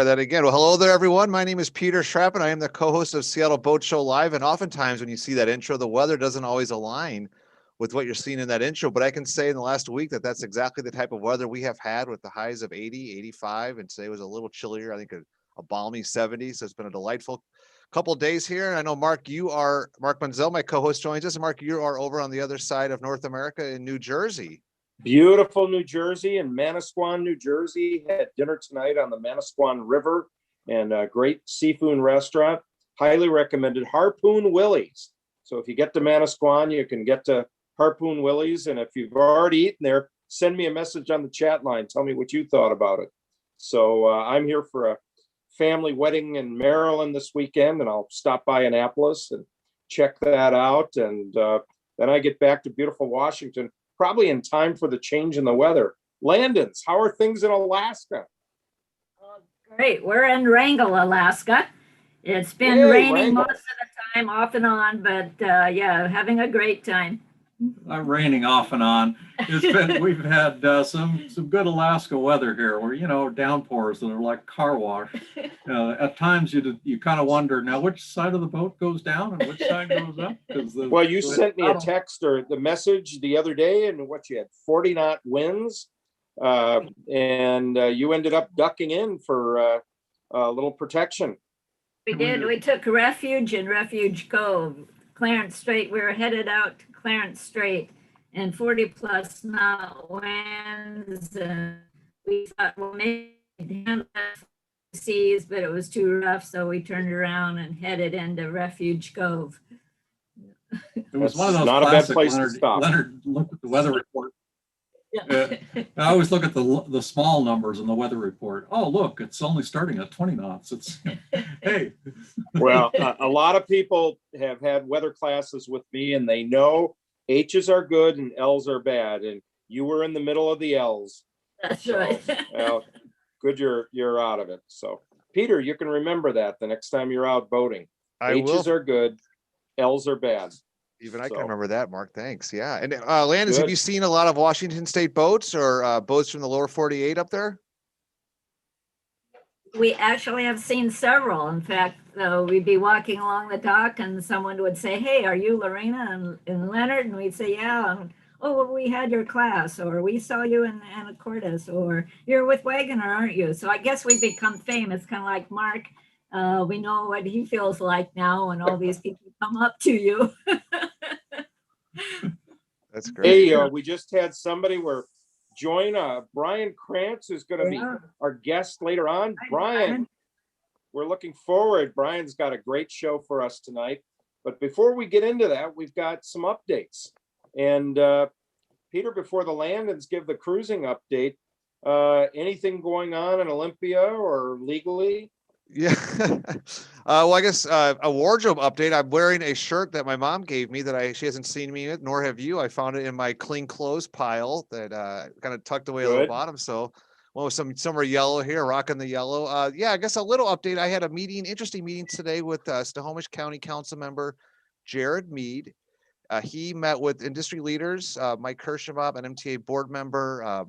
That again. Well, hello there, everyone. My name is Peter Schrapp, and I am the co-host of Seattle Boat Show Live. And oftentimes when you see that intro, the weather doesn't always align with what you're seeing in that intro. But I can say in the last week that that's exactly the type of weather we have had, with the highs of 80, 85, and today was a little chillier. I think a balmy 70. So it's been a delightful couple of days here. And I know, Mark, Mark Manzel, my co-host, joins us. Mark, you are over on the other side of North America in New Jersey. Beautiful New Jersey, and Manasquan, New Jersey. Had dinner tonight on the Manasquan River and a great seafood restaurant. Highly recommended, Harpoon Willie's. So if you get to Manasquan, you can get to Harpoon Willie's. And if you've already eaten there, send me a message on the chat line. Tell me what you thought about it. So I'm here for a family wedding in Maryland this weekend, and I'll stop by Annapolis and check that out. And then I get back to beautiful Washington, probably in time for the change in the weather. Landons, how are things in Alaska? Great. We're in Wrangell, Alaska. It's been raining Wrangell most of the time, off and on, but yeah, having a great time. Raining off and on. We've had some good Alaska weather here, where downpours that are like car wash. At times you kind of wonder now which side of the boat goes down and which side goes up. Well, you sent me a text or the message the other day, and you had 40-knot winds, and you ended up ducking in for a little protection. We did. We took refuge in Refuge Cove, Clarence Strait. We were headed out to Clarence Strait, and 40+ knot winds, and we thought, well, maybe handle the seas, but it was too rough, so we turned around and headed into Refuge Cove. It was one of those not classic a bad place Leonard, to stop. Leonard looked at the weather report. Yeah. I always look at the small numbers in the weather report. Oh, look, it's only starting at 20 knots. It's hey. Well, a lot of people have had weather classes with me, and they know H's are good and L's are bad, and you were in the middle of the L's. That's right. Well, good you're out of it. So, Peter, you can remember that the next time you're out boating. H's are good, L's are bad. Even I can remember that, Mark. Thanks. Yeah. And Landis, have you seen a lot of Washington State boats or boats from the lower 48 up there? We actually have seen several. In fact, we'd be walking along the dock and someone would say, "Hey, are you Lorena and Leonard?" And we'd say, "Yeah." And, "Oh, well, we had your class," or "We saw you in Anacortes," or "You're with Waggoner, aren't you?" So I guess we've become famous, kind of like Mark. We know what he feels like now when all these people come up to you. That's great. Hey, we just had somebody join Brian Krantz, who's going to be our guest later on. Brian, we're looking forward. Brian's got a great show for us tonight. But before we get into that, we've got some updates. And Peter, before the Landons give the cruising update, anything going on in Olympia or legally? Yeah. Well, I guess a wardrobe update. I'm wearing a shirt that my mom gave me that she hasn't seen me with, nor have you. I found it in my clean clothes pile that kind of tucked away at the bottom. So, well, some are yellow here, rocking the yellow. Yeah, I guess a little update. I had a interesting meeting today with Snohomish County Council member Jared Mead. He met with industry leaders, Mike Kirschenbaum, an NMTA board member,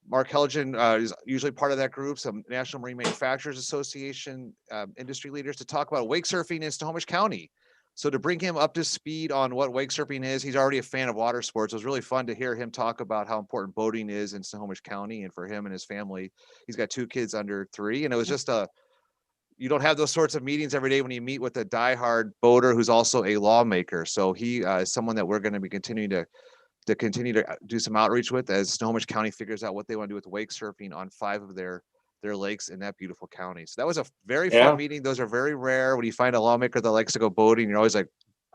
Mark Helgen is usually part of that group, some National Marine Manufacturers Association industry leaders, to talk about wake surfing in Snohomish County. So to bring him up to speed on what wake surfing is, he's already a fan of water sports. It was really fun to hear him talk about how important boating is in Snohomish County and for him and his family. He's got 2 kids under 3, and it was just you don't have those sorts of meetings every day when you meet with a diehard boater who's also a lawmaker. So he is someone that we're going to be continuing to to continue to do some outreach with as Snohomish County figures out what they want to do with wake surfing on 5 of their lakes in that beautiful county. So that was a very fun meeting. Those are very rare. When you find a lawmaker that likes to go boating, you're always like,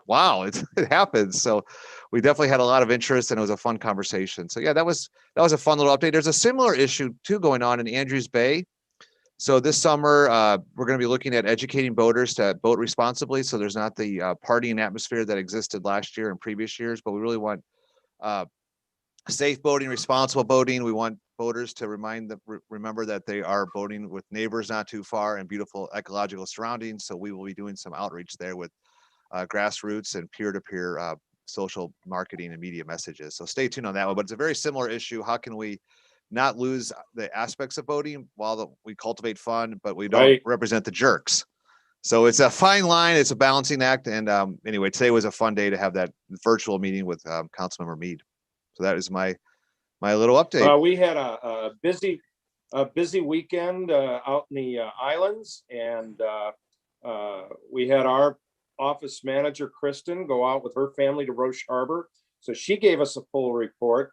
wow, it happens. So we definitely had a lot of interest, and it was a fun conversation. So yeah, that was a fun little update. There's a similar issue too going on in Andrews Bay. So this summer, we're going to be looking at educating boaters to boat responsibly. So there's not the partying atmosphere that existed last year and previous years, but we really want safe boating, responsible boating. We want boaters to remember that they are boating with neighbors not too far and beautiful ecological surroundings. So we will be doing some outreach there with grassroots and peer-to-peer social marketing and media messages. So stay tuned on that one. But it's a very similar issue. How can we not lose the aspects of boating while we cultivate fun, but we don't represent the jerks? So it's a fine line. It's a balancing act. And anyway, today was a fun day to have that virtual meeting with Councilmember Mead. So that is my little update. We had a busy weekend out in the islands, and we had our office manager, Kristen, go out with her family to Roche Harbor. So she gave us a full report.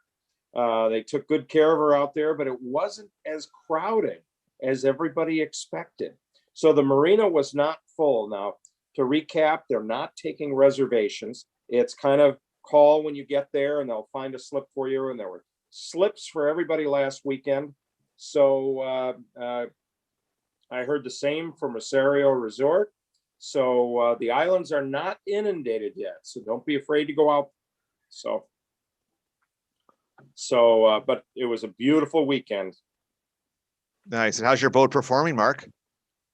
They took good care of her out there, but it wasn't as crowded as everybody expected. So the marina was not full. Now, to recap, they're not taking reservations. It's kind of call when you get there, and they'll find a slip for you. And there were slips for everybody last weekend. So I heard the same from Rosario Resort. So the islands are not inundated yet. So don't be afraid to go out. So, but it was a beautiful weekend. Nice. And how's your boat performing, Mark?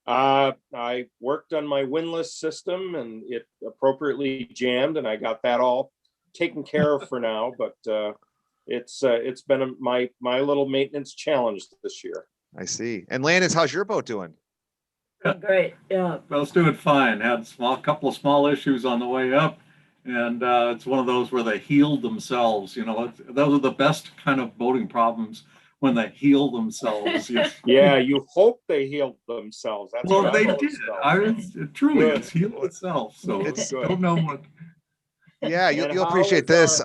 I worked on my windlass system, and it appropriately jammed, and I got that all taken care of for now. But it's been my little maintenance challenge this year. I see. And Landis, how's your boat doing? Great. Yeah. Well, it's doing fine. Had a couple of small issues on the way up, and it's one of those where they healed themselves. You know, those are the best kind of boating problems, when they heal themselves. Yeah, you hope they healed themselves. That's well, they did. It's healed itself. So don't know what. Yeah, you'll appreciate this.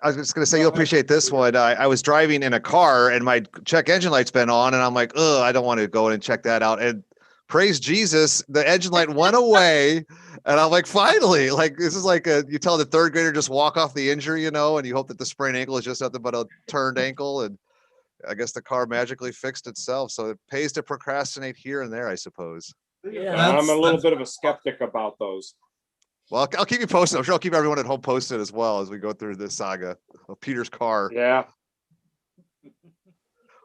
I was just going to say, you'll appreciate this one. I was driving in a car, and my check engine light's been on, and I'm like, oh, I don't want to go in and check that out. And praise Jesus, the engine light went away. And I'm like, finally, like, this is like you tell the third grader just walk off the injury, you know, and you hope that the sprained ankle is just nothing but a turned ankle. And I guess the car magically fixed itself. So it pays to procrastinate here and there, I suppose. Yeah. I'm a little bit of a skeptic about those. Well, I'll keep you posted. I'm sure I'll keep everyone at home posted as well as we go through this saga of Peter's car. Yeah.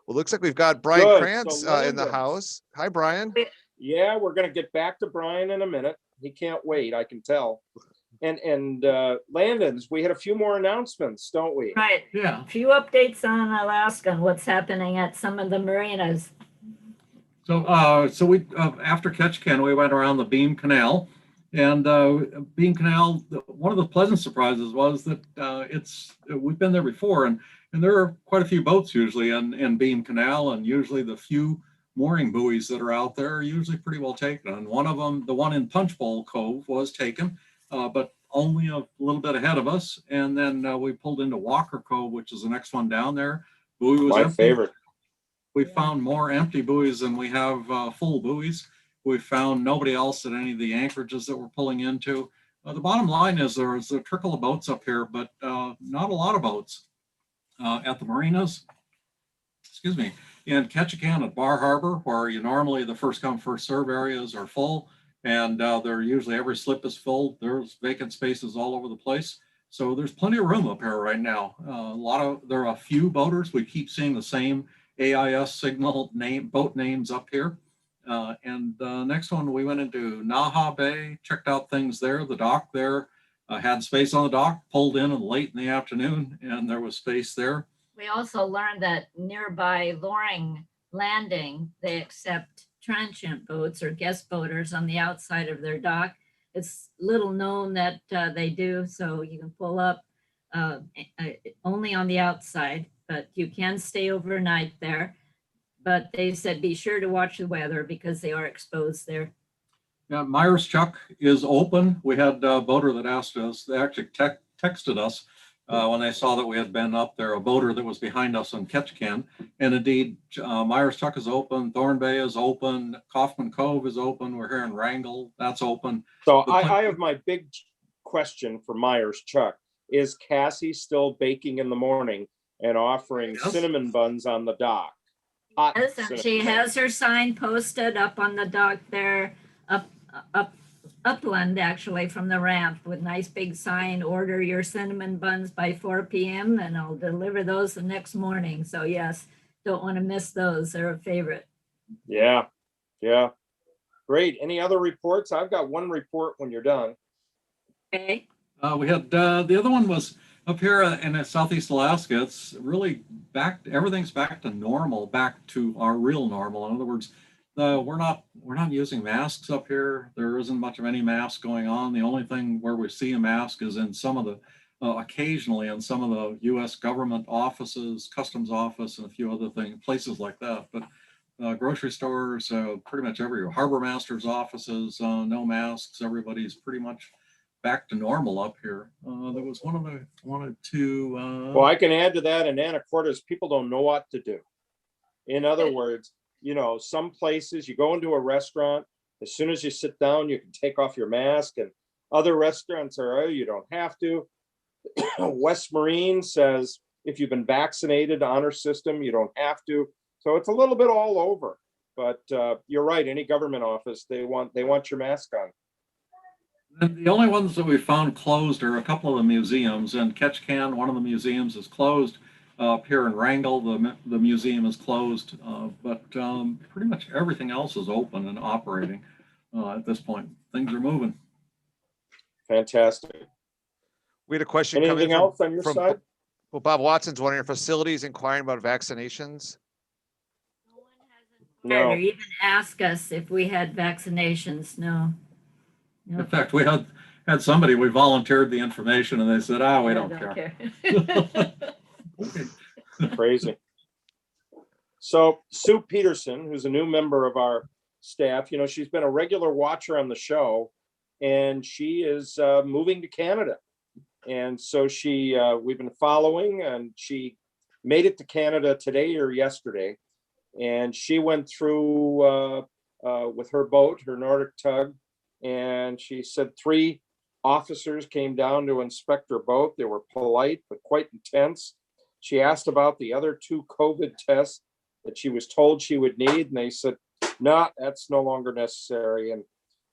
Well, looks like we've got Brian Krantz in the house. Hi, Brian. Yeah, we're going to get back to Brian in a minute. He can't wait, I can tell. And Landon's, we had a few more announcements, don't we? Right. Yeah. A few updates on Alaska and what's happening at some of the marinas. So we after Ketchikan, we went around the Beam Canal, and Beam Canal. One of the pleasant surprises was that we've been there before, and there are quite a few boats usually in Beam Canal, and usually the few mooring buoys that are out there are usually pretty well taken. And one of them, the one in Punchbowl Cove, was taken, but only a little bit ahead of us. And then we pulled into Walker Cove, which is the next one down there. Buoy was my empty. favorite. We found more empty buoys than we have full buoys. We found nobody else at any of the anchorages that we're pulling into. The bottom line is there's a trickle of boats up here, but not a lot of boats at the marinas. Excuse me. In Ketchikan at Bar Harbor, where you normally the first come first serve areas are full, and they're usually every slip is full. There's vacant spaces all over the place, so there's plenty of room up here right now. There are a few boaters. We keep seeing the same AIS signal boat names up here. And the next one, we went into Naha Bay, checked out things there. The dock there had space on the dock, pulled in late in the afternoon, and there was space there. We also learned that nearby Loring Landing, they accept transient boats or guest boaters on the outside of their dock. It's little known that they do, so you can pull up only on the outside, but you can stay overnight there. But they said be sure to watch the weather because they are exposed there. Yeah, Myers Chuck is open. We had a boater that asked us, they actually texted us when they saw that we had been up there, a boater that was behind us in Ketchikan. And indeed, Myers Chuck is open, Thorn Bay is open, Kaufman Cove is open. We're here in Wrangell, that's open. So I have my big question for Myers Chuck. Is Cassie still baking in the morning and offering cinnamon buns on the dock? Yes, and she has her sign posted up on the dock there, upland actually from the ramp with nice big sign, order your cinnamon buns by 4 p.m. and I'll deliver those the next morning. So yes, don't want to miss those. They're a favorite. Yeah. Great. Any other reports? I've got one report when you're done. Okay. We had, the other one was up here in Southeast Alaska. It's really everything's back to normal, back to our real normal. In other words, we're not using masks up here. There isn't much of any masks going on. The only thing where we see a mask is in some of the, occasionally in some of the U.S. government offices, customs office, and a few other places like that. But grocery stores, pretty much everywhere. Harbor masters' offices, no masks. Everybody's pretty much back to normal up here. There was one or two. Well, I can add to that. In Anacortes, people don't know what to do. In other words, some places you go into a restaurant, as soon as you sit down, you can take off your mask, and other restaurants are, you don't have to. West Marine says, if you've been vaccinated, honor system, you don't have to. So it's a little bit all over, but you're right. Any government office, they want your mask on. And the only ones that we found closed are a couple of the museums. In Ketchikan, one of the museums is closed. Up here in Wrangell, the museum is closed, but pretty much everything else is open and operating at this point. Things are moving. Fantastic. We had a question. Anything else on your side? Well, Bob Watson's wondering if facilities inquiring about vaccinations. No. Or even ask us if we had vaccinations. No. In fact, we had somebody, we volunteered the information and they said, we don't care. Crazy. So Sue Peterson, who's a new member of our staff, she's been a regular watcher on the show, and she is moving to Canada. And so we've been following, and she made it to Canada today or yesterday. And she went through with her boat, her Nordic tug, and she said 3 officers came down to inspect her boat. They were polite, but quite intense. She asked about the other 2 COVID tests that she was told she would need, and they said, no, that's no longer necessary. And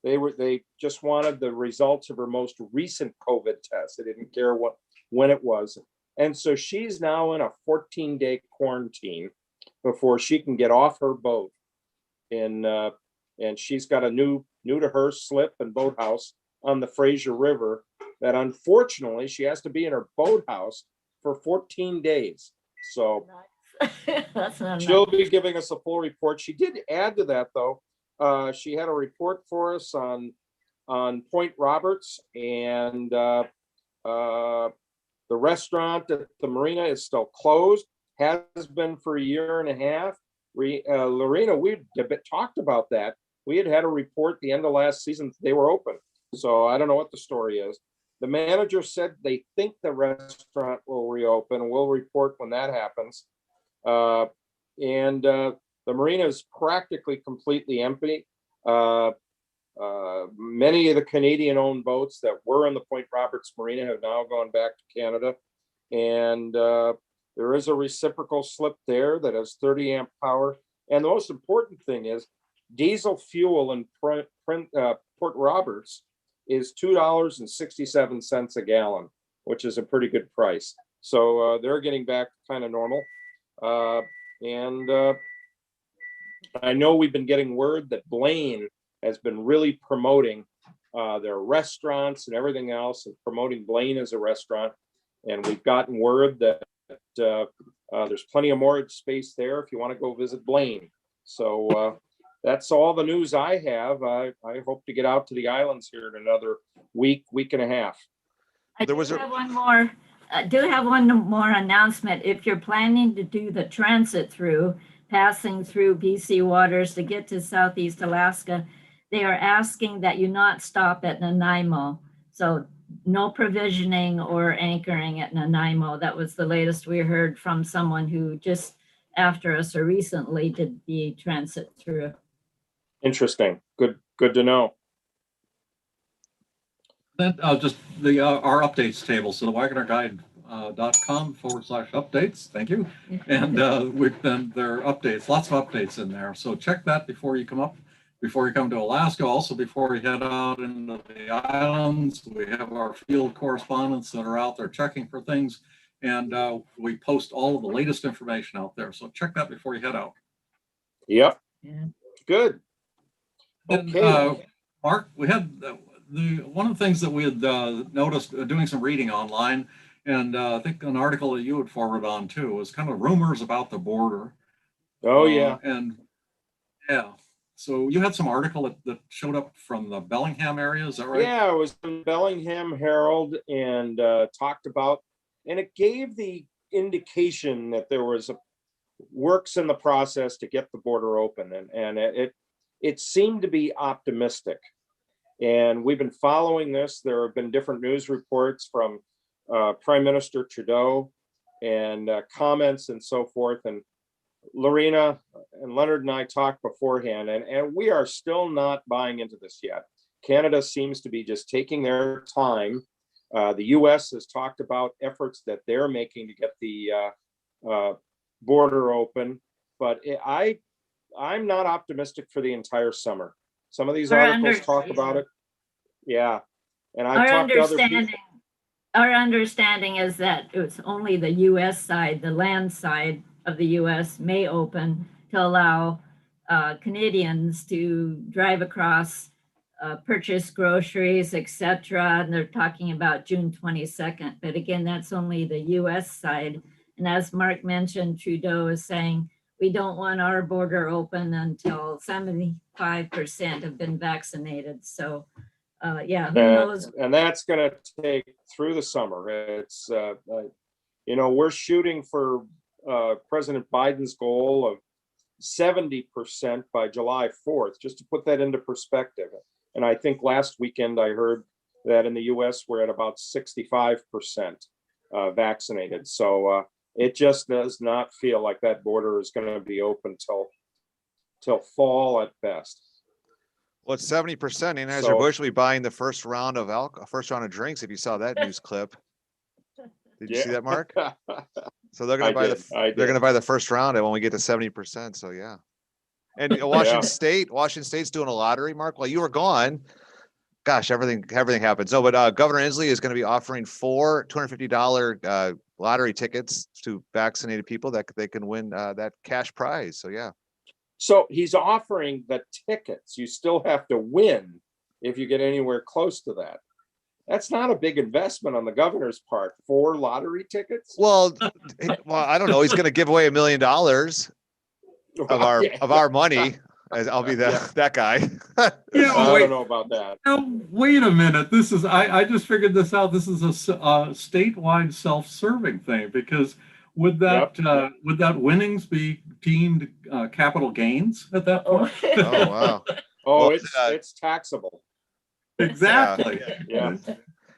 they just wanted the results of her most recent COVID test. They didn't care when it was. And so she's now in a 14-day quarantine before she can get off her boat. And she's got a new to her slip and boathouse on the Fraser River that unfortunately she has to be in her boathouse for 14 days. So she'll be giving us a full report. She did add to that, though. She had a report for us on Point Roberts, and the restaurant at the Marina is still closed, has been for a year and a half. Lorena, we talked about that. We had a report the end of last season, they were open. So I don't know what the story is. The manager said they think the restaurant will reopen. We'll report when that happens. And the Marina is practically completely empty. Many of the Canadian-owned boats that were in the Point Roberts Marina have now gone back to Canada. And there is a reciprocal slip there that has 30 amp power. And the most important thing is diesel fuel in Port Roberts is $2.67 a gallon, which is a pretty good price. So they're getting back to kind of normal. And I know we've been getting word that Blaine has been really promoting their restaurants and everything else, and promoting Blaine as a restaurant. And we've gotten word that there's plenty of mortgage space there if you want to go visit Blaine. So that's all the news I have. I hope to get out to the islands here in another week and a half. I do have one more announcement. If you're planning to do the transit passing through BC waters to get to Southeast Alaska, they are asking that you not stop at Nanaimo. So no provisioning or anchoring at Nanaimo. That was the latest we heard from someone who just after us or recently did the transit through. Interesting. Good to know. Then just the our updates table. So the waggonerguide.com/updates. Thank you. And we've been there are updates, lots of updates in there. So check that before you come to Alaska. Also before you head out into the islands, we have our field correspondents that are out there checking for things, and we post all of the latest information out there. So check that before you head out. Yep. Yeah. Good. Okay. And, Mark, we had one of the things that we had noticed doing some reading online, and I think an article that you would forward on too, was kind of rumors about the border. Oh yeah. And yeah, so you had some article that showed up from the Bellingham area, is that right? Yeah, it was in Bellingham Herald and talked about, and it gave the indication that there was works in the process to get the border open, and it seemed to be optimistic. And we've been following this. There have been different news reports from Prime Minister Trudeau and comments and so forth. And Lorena and Leonard and I talked beforehand, and we are still not buying into this yet. Canada seems to be just taking their time. The US has talked about efforts that they're making to get the border open, but I'm not optimistic for the entire summer. Some of these articles talk about it. Yeah. And I've talked to other people. Our understanding is that it's only the US side, the land side of the US may open to allow Canadians to drive across, purchase groceries, etc. And they're talking about June 22nd. But again, that's only the US side. And as Mark mentioned, Trudeau is saying, we don't want our border open until 75% have been vaccinated. So, yeah, who knows? And that's going to take through the summer. It's, we're shooting for President Biden's goal of 70% by July 4th, just to put that into perspective. And I think last weekend I heard that in the US, we're at about 65% vaccinated. So, it just does not feel like that border is going to be open till fall at best. Well, it's 70%. Anheuser-Busch will be buying the first round of drinks. If you saw that news clip, did you see that, Mark? So they're going to buy the first round, and when we get to 70%. So yeah. And Washington State's doing a lottery, Mark. While you were gone, gosh, everything happens. No, but Governor Inslee is going to be offering 4 $250 lottery tickets to vaccinated people that they can win that cash prize. So yeah. So he's offering the tickets. You still have to win if you get anywhere close to that. That's not a big investment on the governor's part. 4 lottery tickets. Well, I don't know. He's going to give away $1 million of our money. I'll be that guy. Yeah, I don't know about that. No, wait a minute. This is I just figured this out. This is a statewide self-serving thing, because would that winnings be deemed capital gains at that point? Oh wow. Oh, it's taxable. Exactly. Yeah.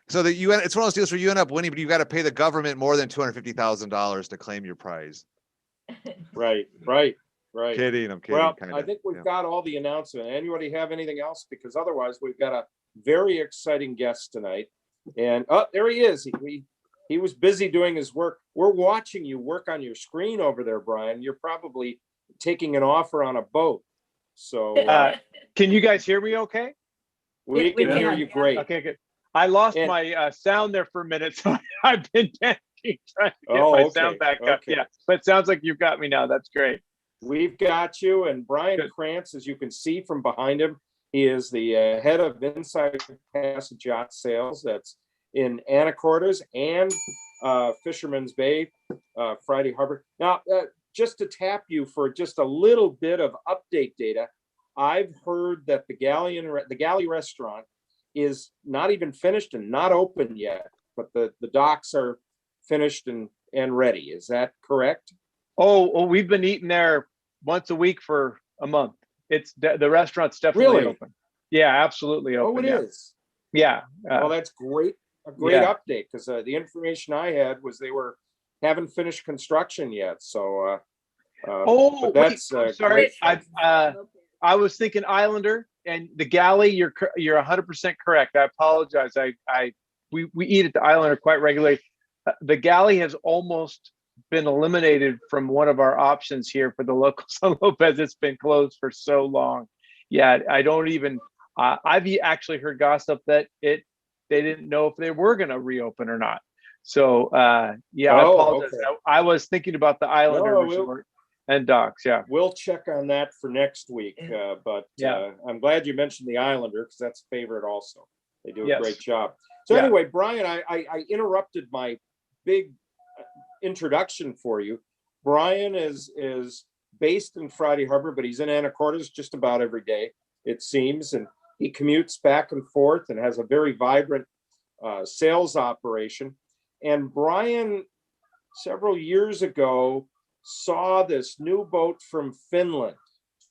So it's one of those deals where you end up winning, but you've got to pay the government more than $250,000 to claim your prize. Right. Kidding, I'm kidding. Well, I think we've got all the announcement. Anybody have anything else? Because otherwise, we've got a very exciting guest tonight. And there he is. He was busy doing his work. We're watching you work on your screen over there, Brian. You're probably taking an offer on a boat. So can you guys hear me okay? We can hear you great. Okay, good. I lost my sound there for a minute, so I've been trying to get my sound back up. Yeah, but it sounds like you've got me now. That's great. We've got you. And Brian Krantz, as you can see from behind him, he is the head of Inside Passage Yacht Sales. That's in Anacortes and Fisherman's Bay, Friday Harbor. Now, just to tap you for just a little bit of update data, I've heard that the galley restaurant is not even finished and not open yet, but the docks are finished and ready. Is that correct? Oh, we've been eating there once a week for a month. It's the restaurant's definitely open. Yeah, absolutely open. Oh, it is. Yeah. Well, that's great. a great update, because the information I had was they haven't finished construction yet. So, but that's sorry. great. I was thinking Islander and the galley. You're 100% correct. I apologize. We eat at the Islander quite regularly. The galley has almost been eliminated from one of our options here for the local San Lopez. It's been closed for so long. Yeah, I don't even. I've actually heard gossip that they didn't know if they were going to reopen or not. So yeah, I apologize. Okay. I was thinking about the Islander resort and docks. Yeah, we'll check on that for next week. But I'm glad you mentioned the Islander, because that's a favorite also. They do a great job. So anyway, Brian, I interrupted my big introduction for you. Brian is based in Friday Harbor, but he's in Anacortes just about every day, it seems, and he commutes back and forth and has a very vibrant sales operation. And Brian, several years ago, saw this new boat from Finland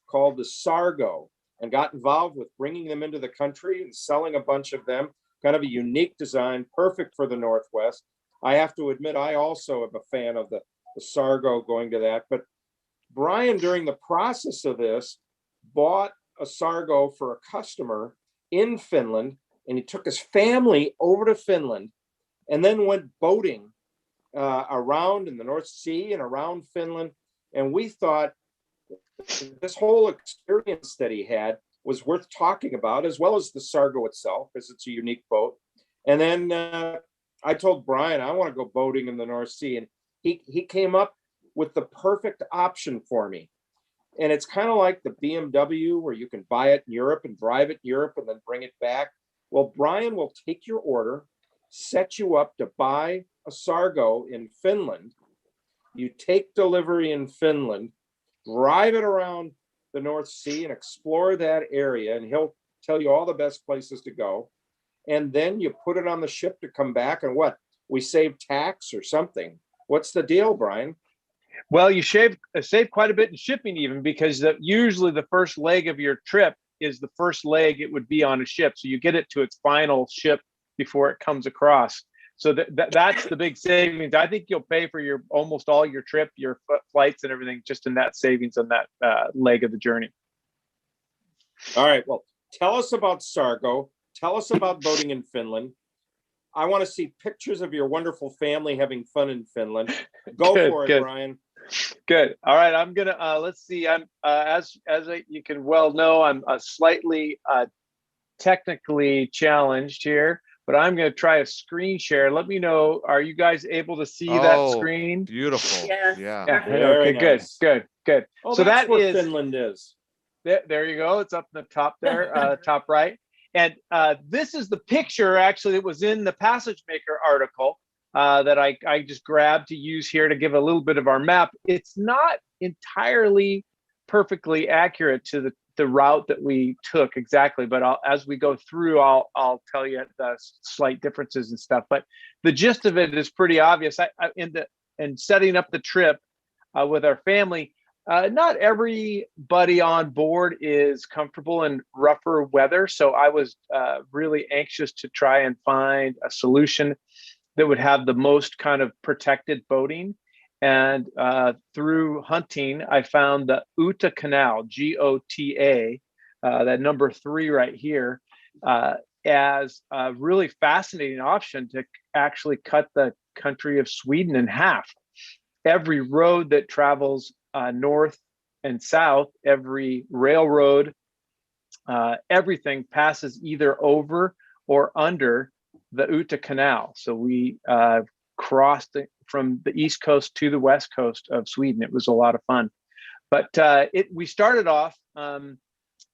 called the Sargo and got involved with bringing them into the country and selling a bunch of them. Kind of a unique design, perfect for the Northwest. I have to admit, I also am a fan of the Sargo, going to that. But Brian, during the process of this, bought a Sargo for a customer in Finland, and he took his family over to Finland and then went boating around in the North Sea and around Finland. And we thought this whole experience that he had was worth talking about, as well as the Sargo itself, because it's a unique boat. And then I told Brian, I want to go boating in the North Sea. And he came up with the perfect option for me. And it's kind of like the BMW, where you can buy it in Europe and drive it in Europe and then bring it back. Well, Brian will take your order, set you up to buy a Sargo in Finland. You take delivery in Finland, drive it around the North Sea and explore that area, and he'll tell you all the best places to go. And then you put it on the ship to come back, and what? We save tax or something. What's the deal, Brian? Well, you save quite a bit in shipping, even, because usually the first leg of your trip is the first leg it would be on a ship. So you get it to its final ship before it comes across. So that's the big savings. I think you'll pay for almost all your trip, your flights and everything, just in that savings on that leg of the journey. All right. Well, tell us about Sargo. Tell us about boating in Finland. I want to see pictures of your wonderful family having fun in Finland. Go for it, Brian. Good. All right. I'm gonna let's see. I'm you can well know, I'm slightly technically challenged here, but I'm going to try a screen share. Let me know. Are you guys able to see that screen? Beautiful. Yeah. Okay. Nice. Good. Oh, so that's where is Finland is. There you go. It's up in the top there, top right. And this is the picture actually that was in the Passage Maker article that I just grabbed to use here to give a little bit of our map. It's not entirely perfectly accurate to the route that we took exactly, but as we go through, I'll tell you the slight differences and stuff. But the gist of it is pretty obvious. In setting up the trip with our family, not everybody on board is comfortable in rougher weather. So I was really anxious to try and find a solution that would have the most kind of protected boating. And through hunting, I found the Utah Canal, GOTA, that number 3 right here, as a really fascinating option to actually cut the country of Sweden in half. Every road that travels north and south, every railroad, everything passes either over or under the Utah Canal. So we crossed from the east coast to the west coast of Sweden. It was a lot of fun. But we started off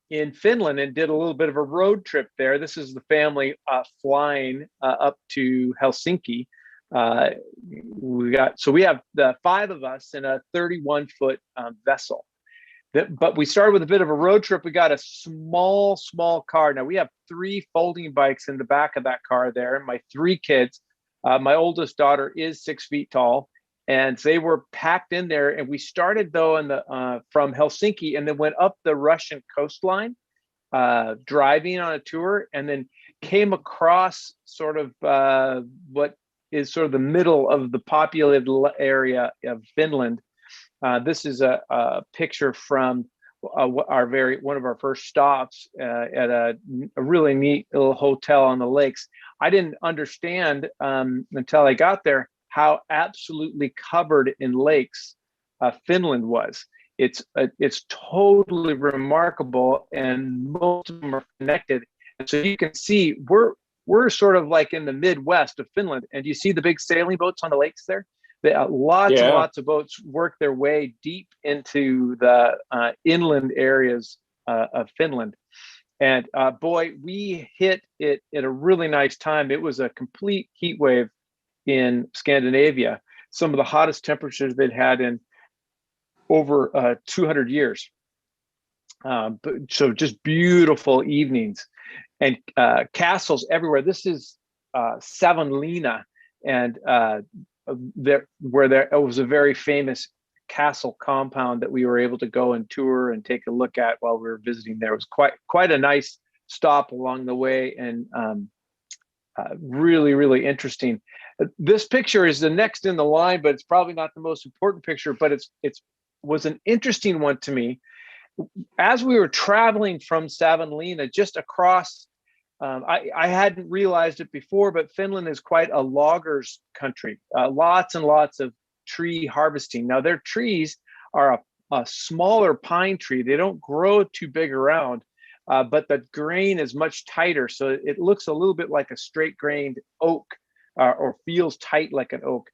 in Finland and did a little bit of a road trip there. This is the family flying up to Helsinki. We have the 5 of us in a 31-foot vessel. But we started with a bit of a road trip. We got a small car. Now we have 3 folding bikes in the back of that car there, and my 3 kids. My oldest daughter is 6 feet tall, and they were packed in there. And we started though from Helsinki, and then went up the Russian coastline, driving on a tour, and then came across sort of what is sort of the middle of the populated area of Finland. This is a picture from one of our first stops at a really neat little hotel on the lakes. I didn't understand until I got there how absolutely covered in lakes Finland was. It's totally remarkable, and most of them are connected. And so you can see we're sort of like in the Midwest of Finland, and you see the big sailing boats on the lakes there. Lots and lots of boats work their way deep into the inland areas of Finland. And boy, we hit it at a really nice time. It was a complete heat wave in Scandinavia, some of the hottest temperatures they'd had in over 200 years. So just beautiful evenings and castles everywhere. This is Savonlinna, and it was a very famous castle compound that we were able to go and tour and take a look at while we were visiting there. It was quite a nice stop along the way, and really, really interesting. This picture is the next in the line, but it's probably not the most important picture, but it was an interesting one to me. As we were traveling from Savonlinna just across, I hadn't realized it before, but Finland is quite a loggers country. Lots and lots of tree harvesting. Now their trees are a smaller pine tree. They don't grow too big around, but the grain is much tighter. So it looks a little bit like a straight grained oak, or feels tight like an oak,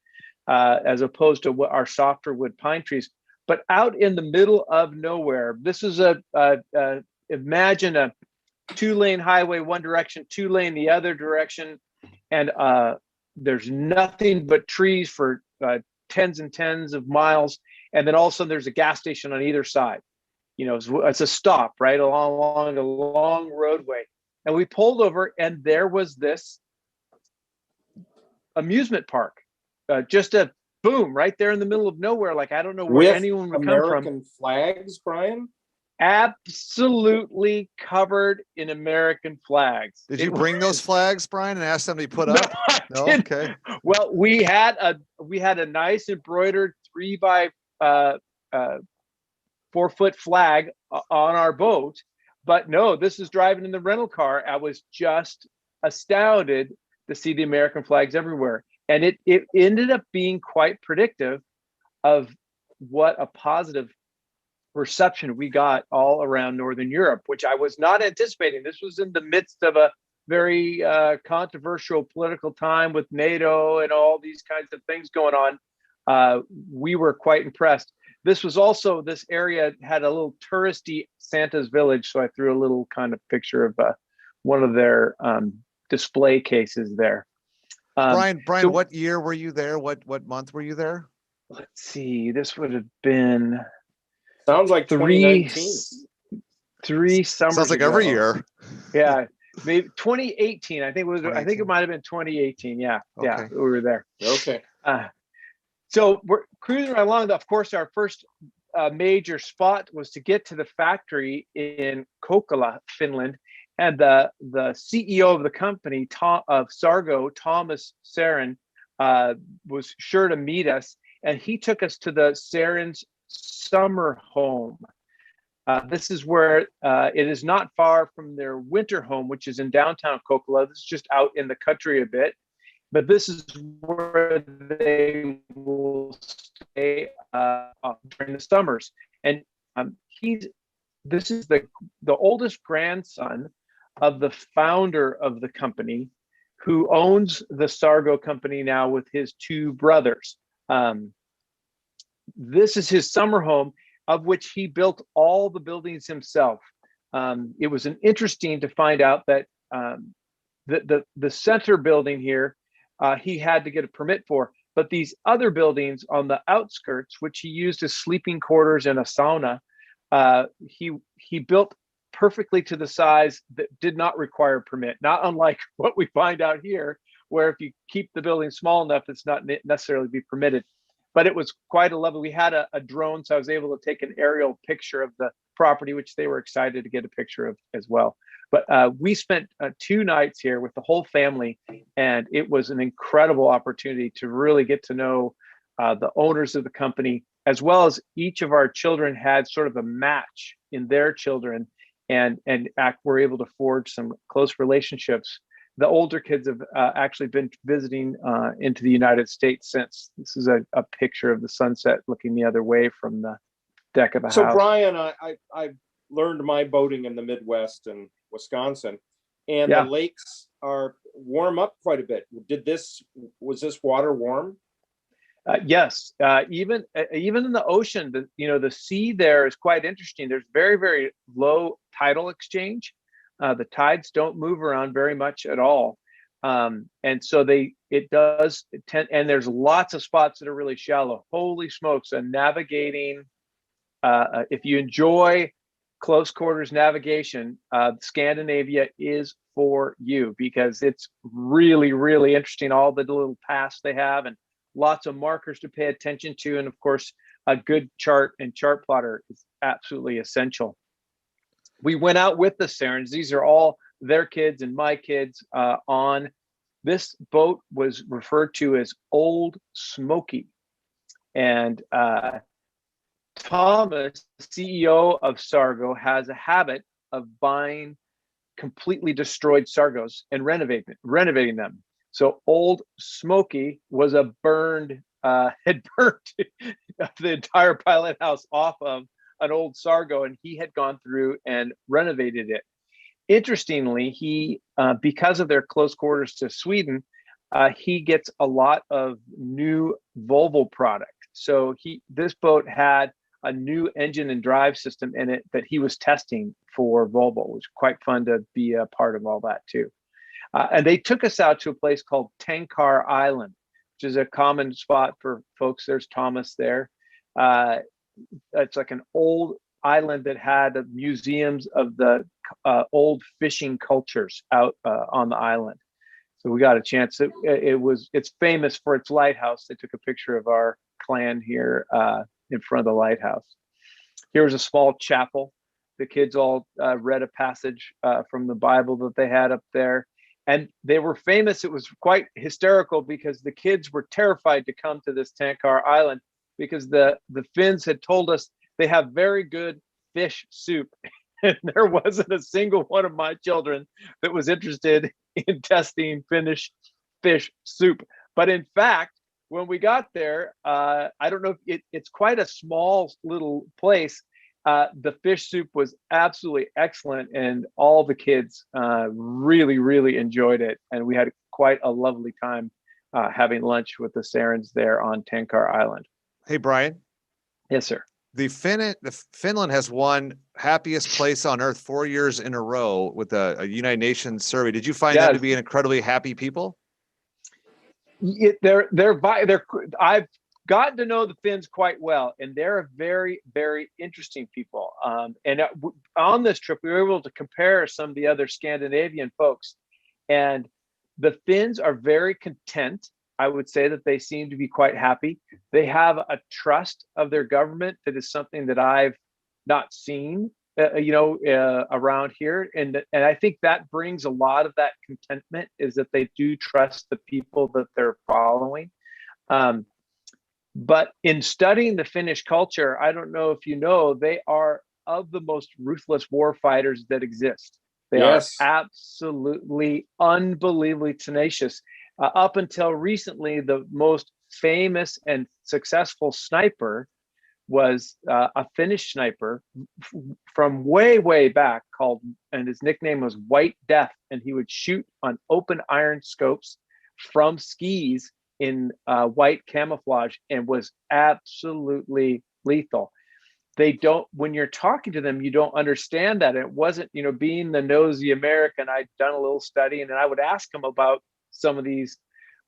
as opposed to what our softer wood pine trees. But out in the middle of nowhere, this is imagine a 2-lane highway, one direction, 2-lane the other direction, and there's nothing but trees for tens and tens of miles, and then all of a sudden there's a gas station on either side. You know, it's a stop right along a long roadway, and we pulled over, and there was this amusement park, just a boom right there in the middle of nowhere. Like, I don't know where anyone would come from. American flags, Brian? Absolutely covered in American flags. Did you bring those flags, Brian, and ask them to be put up? No, okay. Well, we had a nice embroidered 3 by 4 foot flag on our boat, but no, this is driving in the rental car. I was just astounded to see the American flags everywhere, and it ended up being quite predictive of what a positive reception we got all around Northern Europe, which I was not anticipating. This was in the midst of a very controversial political time with NATO and all these kinds of things going on. We were quite impressed. This area had a little touristy Santa's village, so I threw a little kind of picture of one of their display cases there. Brian, so, what year were you there? What month were you there? Let's see. This would have been. Sounds like 3 summers. Sounds like ago. Every year. Yeah, maybe 2018. I think it might have been 2018. Yeah, okay. Yeah, we were there. Okay. So we're cruising right along. Of course, our first major spot was to get to the factory in Kokkola, Finland, and the CEO of the company, of Sargo, Thomas Sarens, was sure to meet us, and he took us to the Sarens summer home. This is where it is not far from their winter home, which is in downtown Kokkola. This is just out in the country a bit, but this is where they will stay during the summers. And this is the oldest grandson of the founder of the company, who owns the Sargo company now with his 2 brothers. This is his summer home, of which he built all the buildings himself. It was interesting to find out that the center building here, he had to get a permit for, but these other buildings on the outskirts, which he used as sleeping quarters and a sauna, he built perfectly to the size that did not require a permit, not unlike what we find out here, where if you keep the building small enough, it's not necessarily be permitted. But it was quite a level. We had a drone, so I was able to take an aerial picture of property, which they were excited to get a picture of as well. But we spent 2 nights here with the whole family, and it was an incredible opportunity to really get to know the owners of the company, as well as each of our children had sort of a match in their children, and were able to forge some close relationships. The older kids have actually been visiting into the United States since. This is a picture of the sunset looking the other way from the deck of a house. So Brian, I learned my boating in the Midwest and Wisconsin, and the lakes are warm up quite a bit. Was this water warm? Yes, even in the ocean, the sea there is quite interesting. There's very, very low tidal exchange. The tides don't move around very much at all, and so it does tend. And there's lots of spots that are really shallow. Holy smokes! And navigating, if you enjoy close quarters navigation, Scandinavia is for you, because it's really, really interesting. All the little paths they have, and lots of markers to pay attention to, and of course, a good chart and chart plotter is absolutely essential. We went out with the Sarens. These are all their kids and my kids on this boat. Was referred to as Old Smoky. And Thomas, CEO of Sargo, has a habit of buying completely destroyed Sargos and renovating them. So Old Smoky was had burned the entire pilot house off of an old Sargo, and he had gone through and renovated it. Interestingly, he, because of their close quarters to Sweden, he gets a lot of new Volvo product. So this boat had a new engine and drive system in it that he was testing for Volvo. It was quite fun to be a part of all that too. And they took us out to a place called Tankar Island, which is a common spot for folks. There's Thomas there. It's like an old island that had museums of the old fishing cultures out on the island. So we got a chance. It's famous for its lighthouse. They took a picture of our clan here in front of the lighthouse. Here was a small chapel. The kids all read a passage from the Bible that they had up there. And they were famous. It was quite hysterical because the kids were terrified to come to this Tankar Island, because the Finns had told us they have very good fish soup. And there wasn't a single one of my children that was interested in testing Finnish fish soup. But in fact, when we got there, I don't know if it's quite a small little place. The fish soup was absolutely excellent, and all the kids really, really enjoyed it. And we had quite a lovely time having lunch with the Sarens there on Tankar Island. Hey, Brian. Yes, sir. Finland has won happiest place on earth 4 years in a row with a United Nations survey. Did you find them to be an incredibly happy people? I've gotten to know the Finns quite well, and they're a very, very interesting people. And on this trip, we were able to compare some of the other Scandinavian folks, and the Finns are very content. I would say that they seem to be quite happy. They have a trust of their government that is something that I've not seen, around here. And I think that brings a lot of that contentment, is that they do trust the people that they're following. But in studying the Finnish culture, I don't know if you know, they are of the most ruthless war fighters that exist. They are absolutely unbelievably tenacious. Up until recently, the most famous and successful sniper was a Finnish sniper from way, way back and his nickname was White Death. And he would shoot on open iron scopes from skis in white camouflage, and was absolutely lethal. When you're talking to them, you don't understand that. It wasn't, being the nosy American, I'd done a little study, and I would ask them about some of these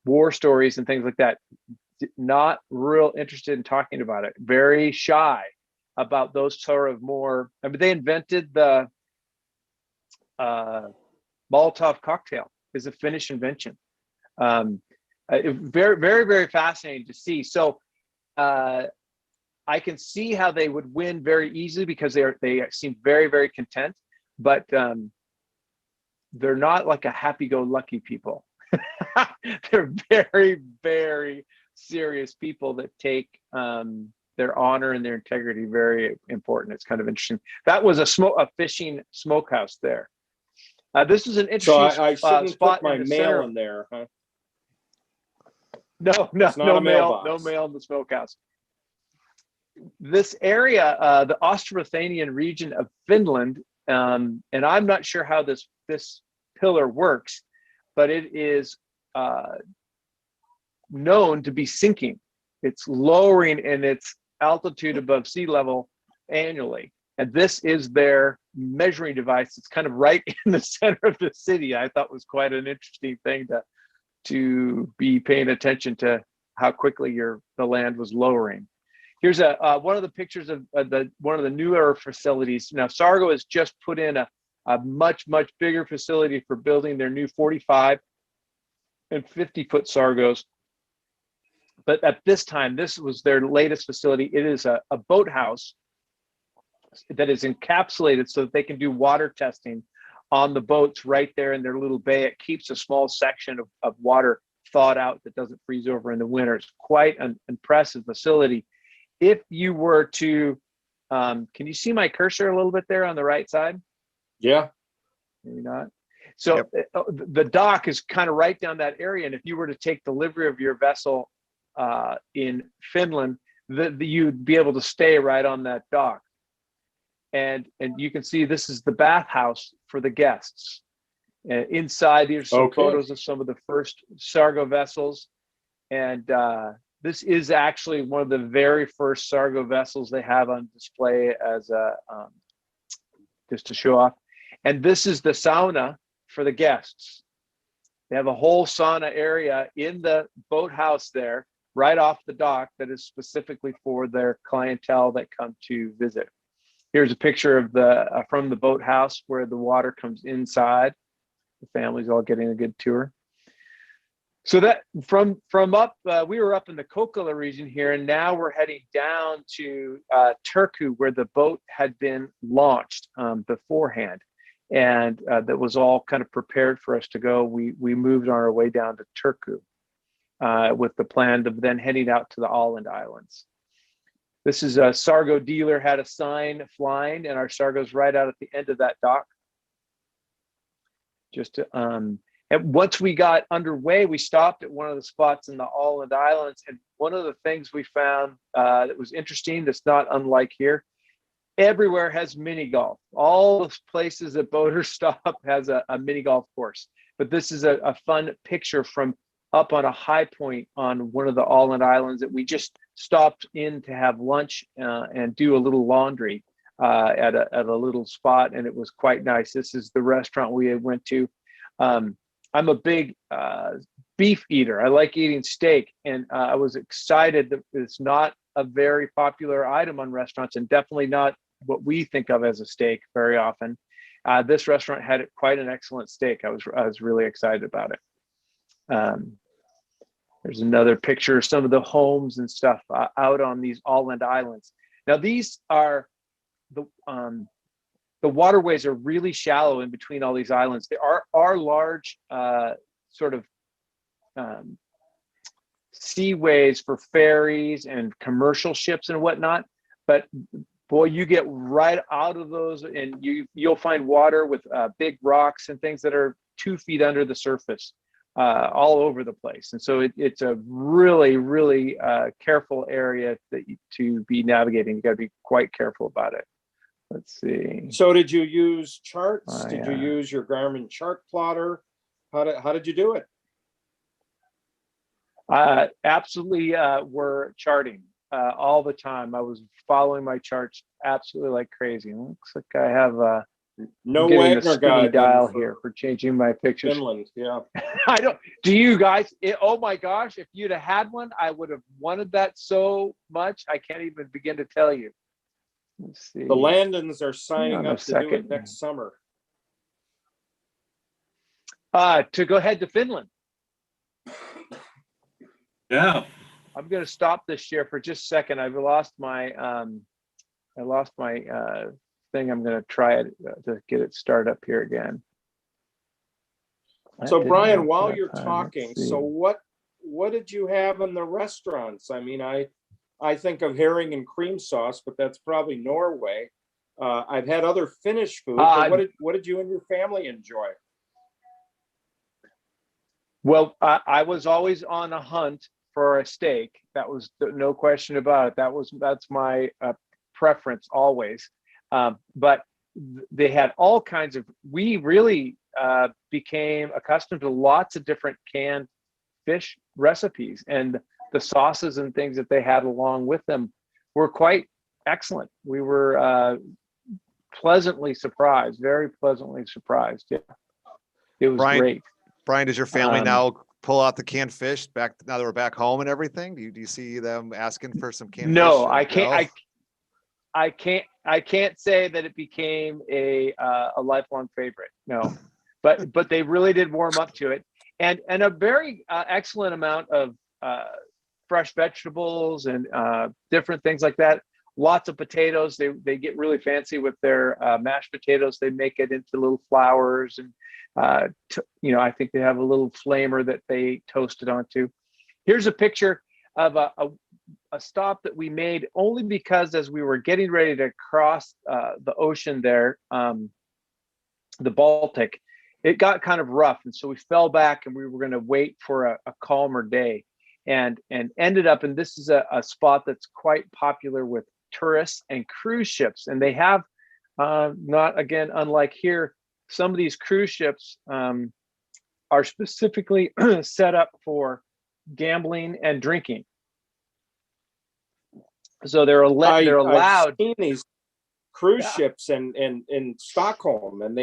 war stories and things like that. Not real interested in talking about it. Very shy about those sort of more. I mean, they invented the Molotov cocktail. Is a Finnish invention. Very, very, very fascinating to see. So I can see how they would win very easily because they seem very, very content, but they're not like a happy-go-lucky people. They're very, very serious people that take their honor and their integrity very important. It's kind of interesting. That was a fishing smokehouse there. This is an interesting So I shouldn't spot put my in the mail center. in there, huh? No It's not a mail, mailbox. no mail in the smokehouse. This area, the Ostrobothanian region of Finland, and I'm not sure how this pillar works, but it is known to be sinking. It's lowering in its altitude above sea level annually. And this is their measuring device. It's kind of right in the center of the city. I thought was quite an interesting thing to be paying attention to how quickly the land was lowering. Here's one of the pictures of one of the newer facilities. Now, Sargo has just put in a much bigger facility for building their new 45 and 50-foot Sargos. But at this time, this was their latest facility. It is a boathouse that is encapsulated so that they can do water testing on the boats right there in their little bay. It keeps a small section of water thawed out that doesn't freeze over in the winter. It's quite an impressive facility. If you were to, can you see my cursor a little bit there on the right side? Yeah. Maybe not. So the dock is kind of right down that area. And if you were to take delivery of your vessel in Finland, you'd be able to stay right on that dock. And you can see this is the bathhouse for the guests. Inside, there's some photos of some of the first Sargo vessels. And this is actually one of the very first Sargo vessels they have on display as just to show off. And this is the sauna for the guests. They have a whole sauna area in the boathouse there, right off the dock, that is specifically for their clientele that come to visit. Here's a picture of from the boathouse where the water comes inside. The family's all getting a good tour. So that from up, we were up in the Kokkola region here, and now we're heading down to Turku, where the boat had been launched beforehand, and that was all kind of prepared for us to go. We moved on our way down to Turku with the plan of then heading out to the Åland Islands. This is a Sargo dealer had a sign flying, and our Sargo's right out at the end of that dock. Just to, and once we got underway, we stopped at one of the spots in the Åland Islands. And one of the things we found that was interesting, that's not unlike here, everywhere has mini golf. All the places that boaters stop has a mini golf course. But this is a fun picture from up on a high point on one of the Åland Islands that we just stopped in to have lunch and do a little laundry at a little spot, and it was quite nice. This is the restaurant we went to. I'm a big beef eater. I like eating steak, and I was excited that it's not a very popular item on restaurants, and definitely not what we think of as a steak very often. This restaurant had quite an excellent steak. I was really excited about it. There's another picture of some of the homes and stuff out on these Åland Islands. Now these are the waterways are really shallow in between all these islands. There are large sort of seaways for ferries and commercial ships and whatnot, but boy, you get right out of those and you'll find water with big rocks and things that are 2 feet under the surface. All over the place. And so it's a really, really careful area to be navigating. You got to be quite careful about it. Let's see. So did you use charts? Did you use your Garmin chart plotter? How did you do it? Absolutely were charting all the time. I was following my charts absolutely like crazy. It looks like I have no Waggoner guide dial here for changing my pictures. Finland, yeah. I don't. Do you guys? Oh my gosh! If you'd have had one, I would have wanted that so much. I can't even begin to tell you. Let's see. The Landons are signing up to do it next summer. To go ahead to Finland. Yeah. I'm going to stop this share for just a second. I've lost my thing. I'm going to try it to get it started up here again. So Brian, while you're talking, so what did you have in the restaurants? I mean, I think of herring and cream sauce, but that's probably Norway. I've had other Finnish food. But what did you and your family enjoy? Well, I was always on a hunt for a steak. That was no question about it. That's my preference always. But they had all kinds of. We really became accustomed to lots of different canned fish recipes, and the sauces and things that they had along with them were quite excellent. We were pleasantly surprised, very pleasantly surprised. Yeah, it was great. Brian, does your family now pull out the canned fish back now that we're back home and everything? Do you see them asking for some canned fish? No, I can't. I can't say that it became a lifelong favorite. No, but they really did warm up to it, and a very excellent amount of fresh vegetables and different things like that. Lots of potatoes. They get really fancy with their mashed potatoes. They make it into little flours, and I think they have a little flamer that they toast it onto. Here's a picture of a stop that we made only because as we were getting ready to cross the ocean there, the Baltic, it got kind of rough, and so we fell back and we were going to wait for a calmer day, and ended up. And this is a spot that's quite popular with tourists and cruise ships, and they have not, again, unlike here, some of these cruise ships are specifically set up for gambling and drinking. So they're allowed. I've seen these cruise ships in Stockholm, and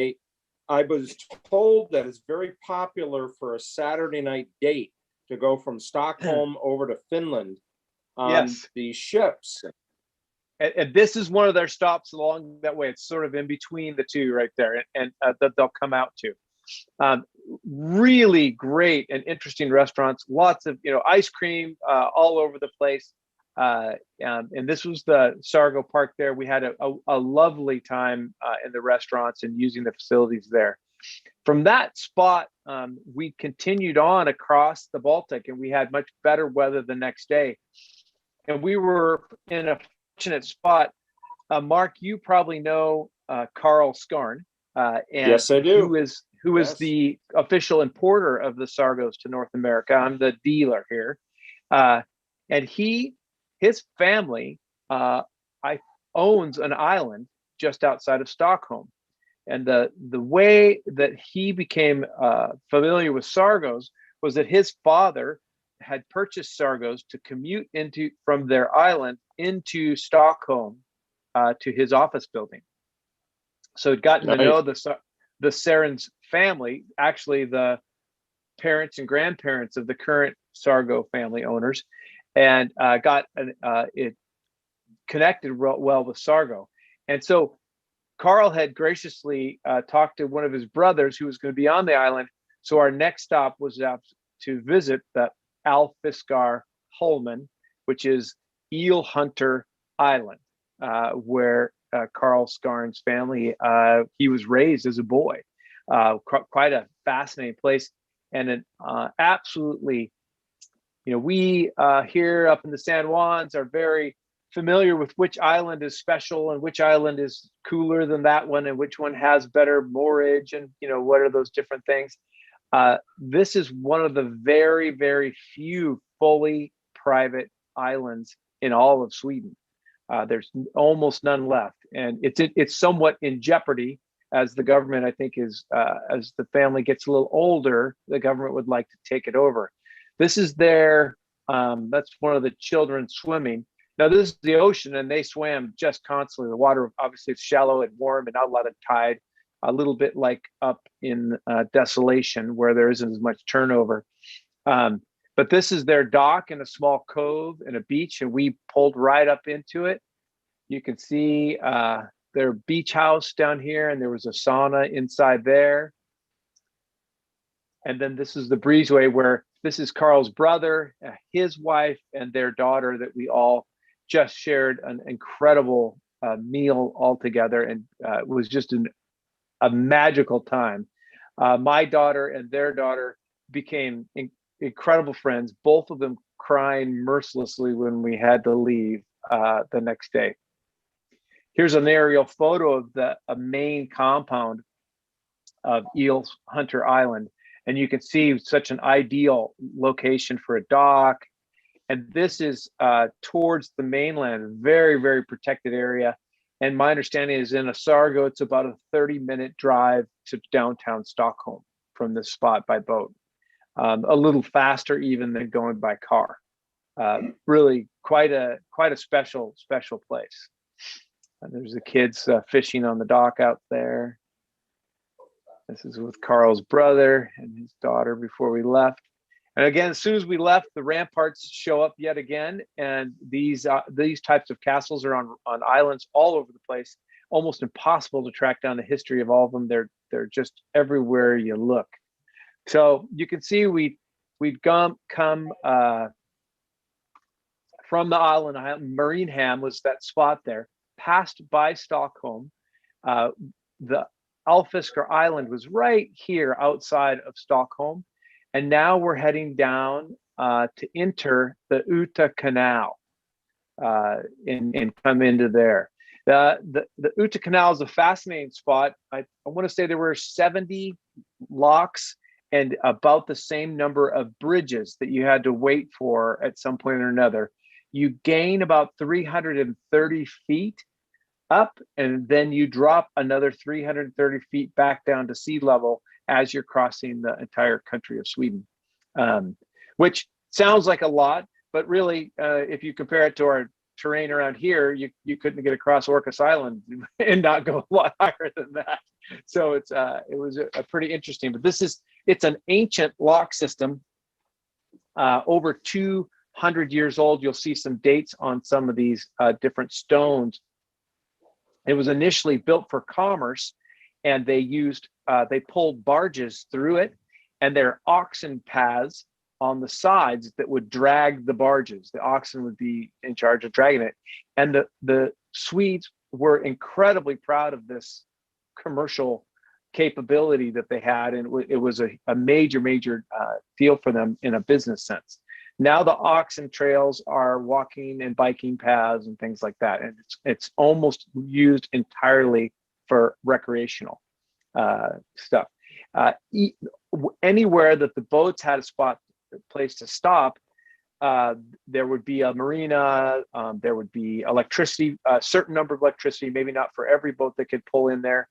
I was told that it's very popular for a Saturday night date to go from Stockholm over to Finland on these ships. And this is one of their stops along that way. It's sort of in between the two right there, and that they'll come out to. Really great and interesting restaurants. Lots of ice cream all over the place. And this was the Sargo Park there. We had a lovely time in the restaurants and using the facilities there. From that spot, we continued on across the Baltic, and we had much better weather the next day. And we were in a fortunate spot. Mark, you probably know Carl Skarn. And yes, I do. Who is the official importer of the Sargos to North America. I'm the dealer here. And his family owns an island just outside of Stockholm. And the way that he became familiar with Sargos was that his father had purchased Sargos to commute from their island into Stockholm to his office building. So he'd gotten to know the Sarens family, actually the parents and grandparents of the current Sargo family owners, and got it connected well with Sargo. And so Carl had graciously talked to one of his brothers who was going to be on the island. So our next stop was to visit the Alfiskar Holmen, which is Eel Hunter Island, where Carl Skarn's family, he was raised as a boy. Quite a fascinating place, and an absolutely, we here up in the San Juans are very familiar with which island is special and which island is cooler than that one and which one has better moorage and what are those different things. This is one of the very, very few fully private islands in all of Sweden. There's almost none left, and it's somewhat in jeopardy as the government, I think, is as the family gets a little older, the government would like to take it over. This is their that's one of the children swimming. Now this is the ocean, and they swam just constantly. The water obviously is shallow and warm, and not a lot of tide. A little bit like up in Desolation, where there isn't as much turnover. But this is their dock in a small cove and a beach, and we pulled right up into it. You can see their beach house down here, and there was a sauna inside there. And then this is the breezeway where This is Carl's brother, his wife, and their daughter that we all just shared an incredible meal all together, and it was just a magical time. My daughter and their daughter became incredible friends, both of them crying mercilessly when we had to leave the next day. Here's an aerial photo of a main compound of Eel Hunter Island. And you can see such an ideal location for a dock. And this is towards the mainland, very, very protected area. And my understanding is in a Sargo, it's about a 30-minute drive to downtown Stockholm from this spot by boat. A little faster even than going by car. Really quite a special place. And there's the kids fishing on the dock out there. This is with Carl's brother and his daughter before we left. And again, as soon as we left, the ramparts show up yet again. And these types of castles are on islands all over the place. Almost impossible to track down the history of all of them. They're just everywhere you look. So you can see we'd come from the island. Marinham was that spot there. Passed by Stockholm. The Alfisker Island was right here outside of Stockholm. And now we're heading down to enter the Utah Canal and come into there. The Utah Canal is a fascinating spot. I want to say there were 70 locks and about the same number of bridges that you had to wait for at some point or another. You gain about 330 feet up, and then you drop another 330 feet back down to sea level as you're crossing the entire country of Sweden, which sounds like a lot, but really, if you compare it to our terrain around here, you couldn't get across Orcas Island and not go a lot higher than that. So it was a pretty interesting. But it's an ancient lock system, over 200 years old. You'll see some dates on some of these different stones. It was initially built for commerce, and they pulled barges through it, and there are oxen paths on the sides that would drag the barges. The oxen would be in charge of dragging it. And the Swedes were incredibly proud of this commercial capability that they had, and it was a major deal for them in a business sense. Now the oxen trails are walking and biking paths and things like that, and it's almost used entirely for recreational stuff. Anywhere that the boats had a place to stop, there would be a marina, there would be electricity, a certain number of electricity, maybe not for every boat that could pull in there,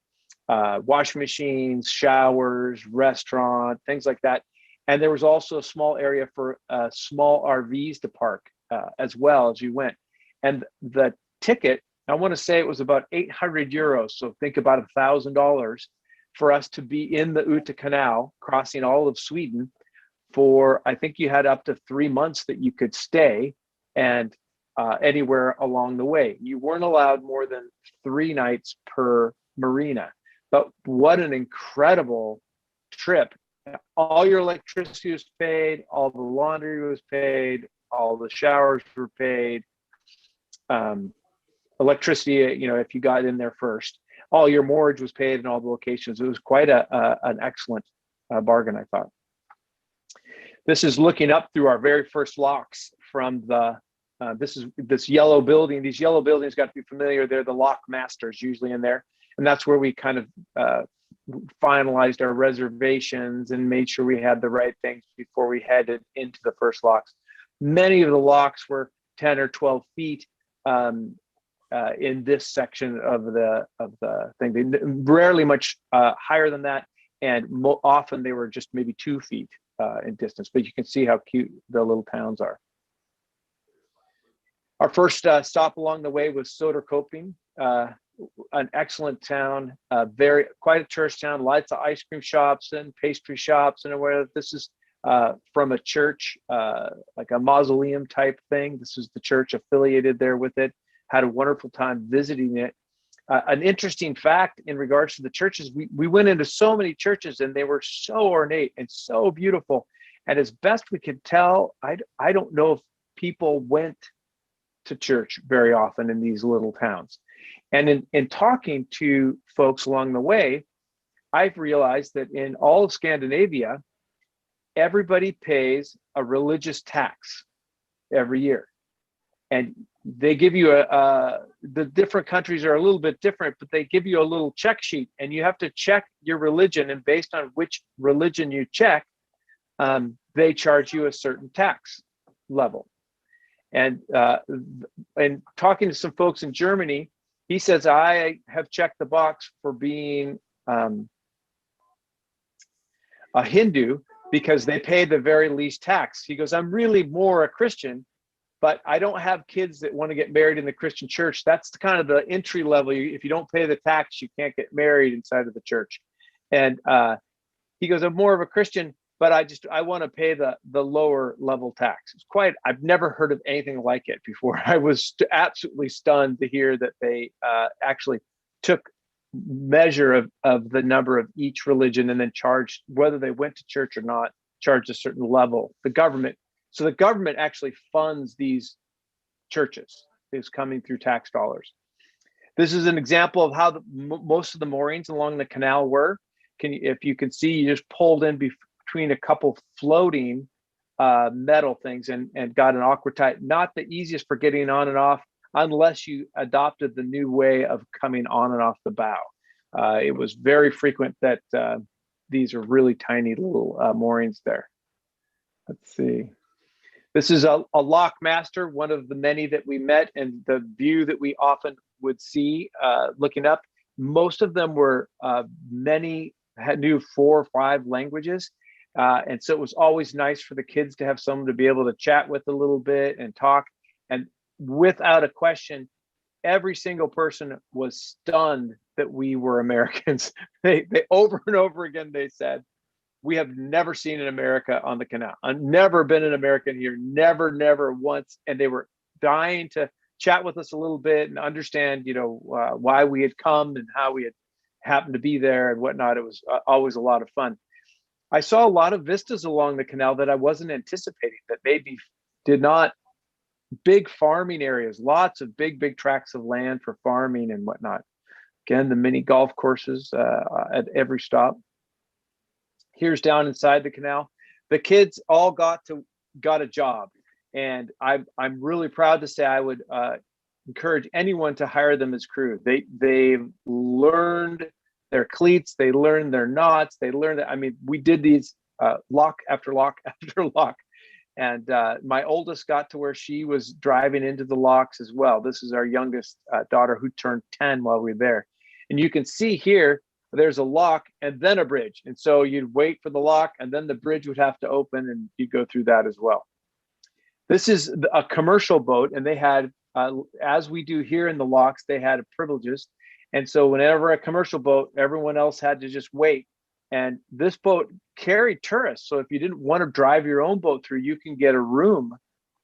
washing machines, showers, restaurant, things like that. And there was also a small area for small RVs to park as well as you went. And the ticket, I want to say it was about 800 euros. So think about $1,000 for us to be in the Utah Canal, crossing all of Sweden for, I think you had up to 3 months that you could stay and anywhere along the way. You weren't allowed more than 3 nights per marina. But what an incredible trip. All your electricity was paid, all the laundry was paid, all the showers were paid. Electricity, if you got in there first, all your mortgage was paid in all the locations. It was quite an excellent bargain, I thought. This is looking up through our very first locks from this yellow building. These yellow buildings got to be familiar. They're the Lockmasters usually in there. And that's where we kind of finalized our reservations and made sure we had the right things before we headed into the first locks. Many of the locks were 10 or 12 feet in this section of the thing. They rarely much higher than that, and often they were just maybe 2 feet in distance. But you can see how cute the little towns are. Our first stop along the way was Soderköping. An excellent town, quite a tourist town, lots of ice cream shops and pastry shops. And where this is from a church, like a mausoleum type thing. This is the church affiliated there with it. Had a wonderful time visiting it. An interesting fact in regards to the churches, we went into so many churches and they were so ornate and so beautiful. And as best we could tell, I don't know if people went to church very often in these little towns. And in talking to folks along the way, I've realized that in all of Scandinavia, everybody pays a religious tax every year. And they give you the different countries are a little bit different, but they give you a little check sheet, and you have to check your religion. And based on which religion you check, they charge you a certain tax level. And talking to some folks in Germany, he says, I have checked the box for being a Hindu because they pay the very least tax. He goes, I'm really more a Christian, but I don't have kids that want to get married in the Christian church. That's kind of the entry level. If you don't pay the tax, you can't get married inside of the church. And he goes, I'm more of a Christian, but I want to pay the lower level tax. It's I've never heard of anything like it before. I was absolutely stunned to hear that they actually took measure of the number of each religion and then charged, whether they went to church or not, charged a certain level. The government actually funds these churches, is coming through tax dollars. This is an example of how most of the moorings along the canal were. If you can see, you just pulled in between a couple floating metal things and got an aquatite. Not the easiest for getting on and off, unless you adopted the new way of coming on and off the bow. It was very frequent that these are really tiny little moorings there. Let's see. This is a Lockmaster, one of the many that we met, and the view that we often would see looking up. Most of them were, many knew 4 or 5 languages. And so it was always nice for the kids to have someone to be able to chat with a little bit and talk. And without a question, every single person was stunned that we were Americans. They over and over again, they said, we have never seen an America on the canal. I've never been an American here, never once. And they were dying to chat with us a little bit and understand, why we had come and how we had happened to be there and whatnot. It was always a lot of fun. I saw a lot of vistas along the canal that I wasn't anticipating, that maybe did not. Big farming areas, lots of big tracts of land for farming and whatnot. Again, the mini golf courses at every stop. Here's down inside the canal. The kids all got a job, and I'm really proud to say I would encourage anyone to hire them as crew. They've learned their cleats, they learned their knots, they learned that. I mean, we did these lock after lock after lock. And my oldest got to where she was driving into the locks as well. This is our youngest daughter, who turned 10 while we were there. And you can see here, there's a lock and then a bridge. And so you'd wait for the lock, and then the bridge would have to open, and you'd go through that as well. This is a commercial boat, and they had, as we do here in the locks, they had privileges. And so whenever a commercial boat, everyone else had to just wait. And this boat carried tourists. So if you didn't want to drive your own boat through, you can get a room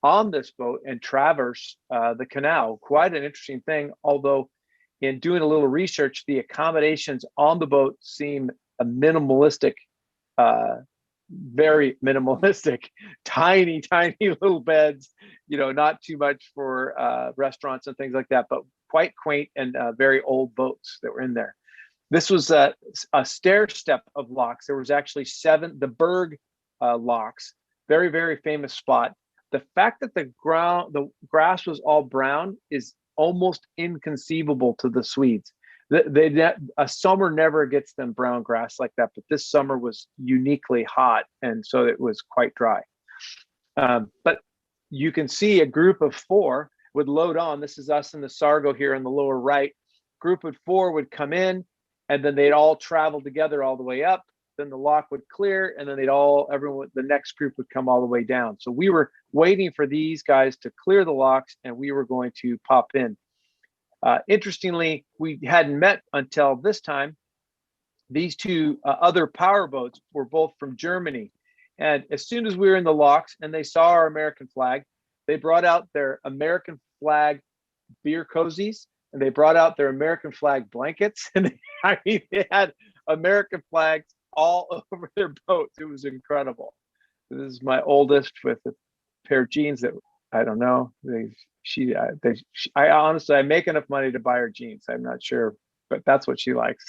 on this boat and traverse the canal. Quite an interesting thing. Although in doing a little research, the accommodations on the boat seem minimalistic, very minimalistic, tiny little beds, not too much for restaurants and things like that, but quite quaint and very old boats that were in there. This was a stair step of locks. There was actually 7, the Berg Locks, very famous spot. The fact that the grass was all brown is almost inconceivable to the Swedes. A summer never gets them brown grass like that, but this summer was uniquely hot, and so it was quite dry. But you can see a group of 4 would load on. This is us in the Sargo here in the lower right. Group of 4 would come in, and then they'd all travel together all the way up. Then the lock would clear, and then the next group would come all the way down. So we were waiting for these guys to clear the locks, and we were going to pop in. Interestingly, we hadn't met until this time. These 2 other power boats were both from Germany. And as soon as we were in the locks and they saw our American flag, they brought out their American flag beer cozies, and they brought out their American flag blankets. And they had American flags all over their boats. It was incredible. This is my oldest with a pair of jeans that I don't know. I honestly, I make enough money to buy her jeans. I'm not sure, but that's what she likes.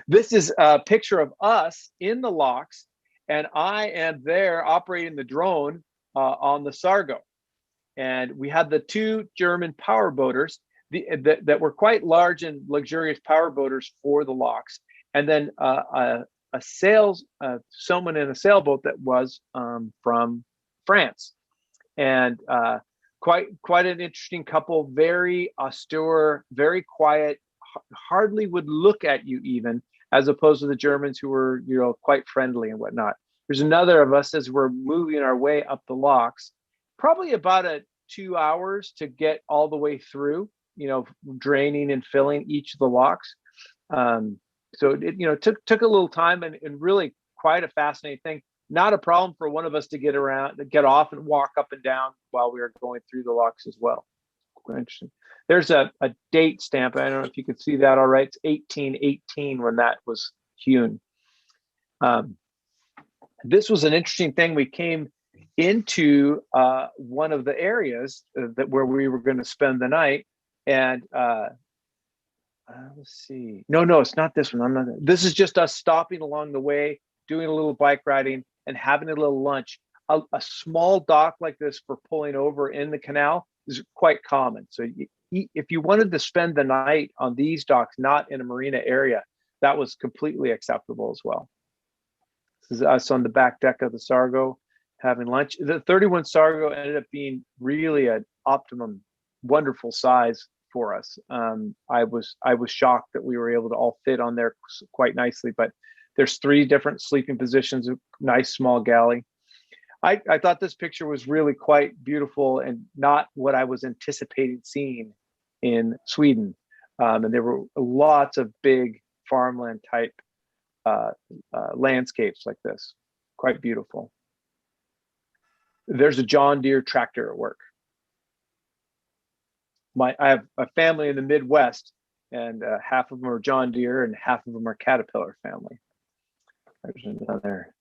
This is a picture of us in the locks, and I am there operating the drone on the Sargo. And we had the two German power boaters that were quite large and luxurious power boaters for the locks. And then someone in a sailboat that was from France. And quite an interesting couple, very austere, very quiet, hardly would look at you even, as opposed to the Germans who were, quite friendly and whatnot. There's another of us as we're moving our way up the locks, probably about 2 hours to get all the way through, draining and filling each of the locks. So it took a little time and really quite a fascinating thing. Not a problem for one of us to get off and walk up and down while we were going through the locks as well. Quite interesting. There's a date stamp. I don't know if you can see that all right. It's 1818 when that was hewn. This was an interesting thing. We came into one of the areas where we were going to spend the night, and let's see. No, it's not this one. This is just us stopping along the way, doing a little bike riding, and having a little lunch. A small dock like this for pulling over in the canal is quite common. So if you wanted to spend the night on these docks, not in a marina area, that was completely acceptable as well. This is us on the back deck of the Sargo having lunch. The 31 Sargo ended up being really an optimum, wonderful size for us. I was shocked that we were able to all fit on there quite nicely, but there's 3 different sleeping positions, a nice small galley. I thought this picture was really quite beautiful and not what I was anticipating seeing in Sweden. And there were lots of big farmland type landscapes like this, quite beautiful. There's a John Deere tractor at work. I have a family in the Midwest, and half of them are John Deere and half of them are Caterpillar family. There's another.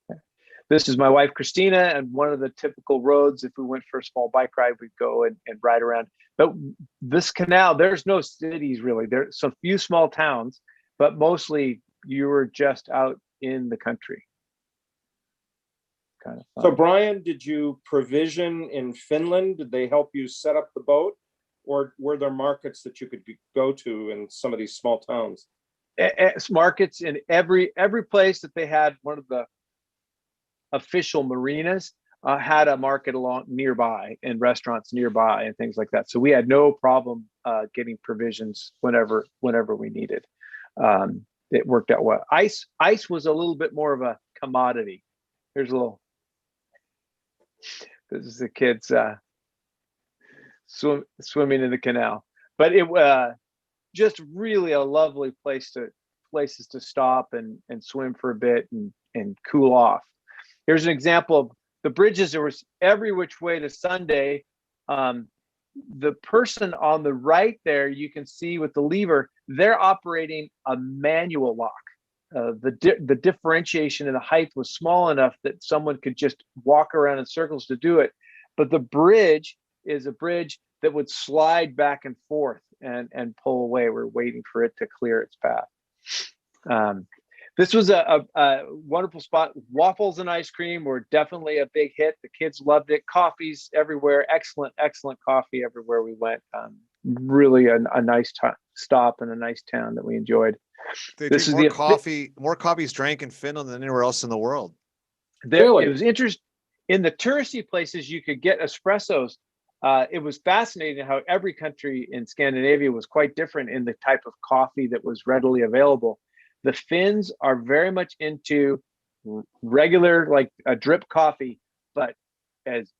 This is my wife, Christina, and one of the typical roads. If we went for a small bike ride, we'd go and ride around. But this canal, there's no cities really. There's some few small towns, but mostly you were just out in the country. Kind of fun. So Brian, did you provision in Finland? Did they help you set up the boat? Or were there markets that you could go to in some of these small towns? Markets in every place that they had. One of the official marinas had a market along nearby and restaurants nearby and things like that. So we had no problem getting provisions whenever we needed. It worked out well. Ice was a little bit more of a commodity. Here's a little. This is the kids swimming in the canal, but it just really a lovely places to stop and swim for a bit and cool off. Here's an example of the bridges. There was every which way to Sunday. The person on the right there, you can see with the lever, they're operating a manual lock. The differentiation in the height was small enough that someone could just walk around in circles to do it. But the bridge is a bridge that would slide back and forth and pull away. We're waiting for it to clear its path. This was a wonderful spot. Waffles and ice cream were definitely a big hit. The kids loved it. Coffees everywhere. Excellent coffee everywhere we went. Really a nice stop and a nice town that we enjoyed. This is more coffees drank in Finland than anywhere else in the world. Really? It was interesting. In the touristy places, you could get espressos. It was fascinating how every country in Scandinavia was quite different in the type of coffee that was readily available. The Finns are very much into regular, like a drip coffee, but as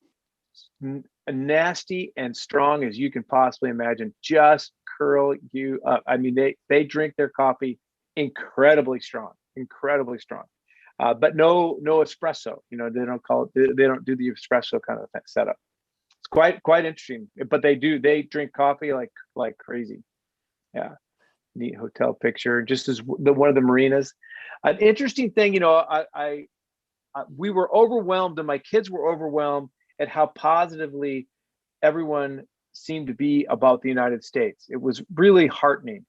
nasty and strong as you can possibly imagine, just curl you up. I mean, they drink their coffee incredibly strong, but no espresso. They don't call it. They don't do the espresso kind of setup. It's quite interesting, but they drink coffee like crazy. Yeah. Neat hotel picture, just as one of the marinas. An interesting thing, I we were overwhelmed, and my kids were overwhelmed at how positively everyone seemed to be about the United States. It was really heartening.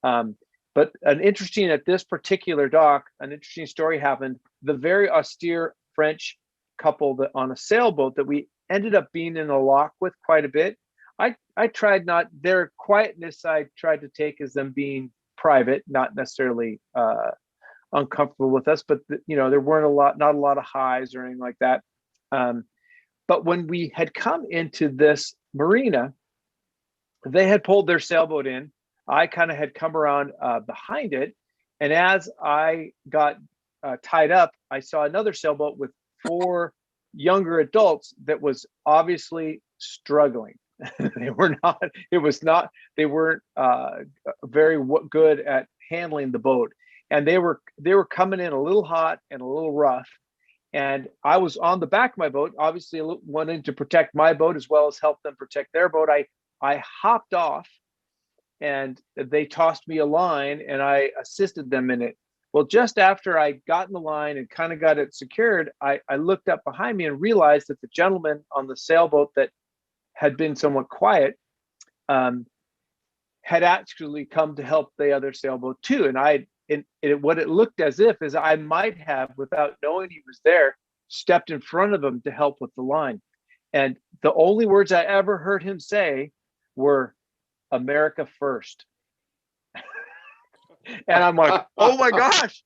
But at this particular dock, an interesting story happened. The very austere French couple that on a sailboat that we ended up being in a lock with quite a bit. I tried not, their quietness I tried to take as them being private, not necessarily uncomfortable with us, but there weren't not a lot of highs or anything like that. But when we had come into this marina, they had pulled their sailboat in. I kind of had come around behind it. And as I got tied up, I saw another sailboat with 4 younger adults that was obviously struggling. They weren't very good at handling the boat. And they were coming in a little hot and a little rough. And I was on the back of my boat, obviously wanting to protect my boat as well as help them protect their boat. I hopped off and they tossed me a line and I assisted them in it. Well, just after I got in the line and kind of got it secured, I looked up behind me and realized that the gentleman on the sailboat that had been somewhat quiet had actually come to help the other sailboat too. And what it looked as if is I might have, without knowing he was there, stepped in front of him to help with the line. And the only words I ever heard him say were, "America first." And I'm like, oh my gosh,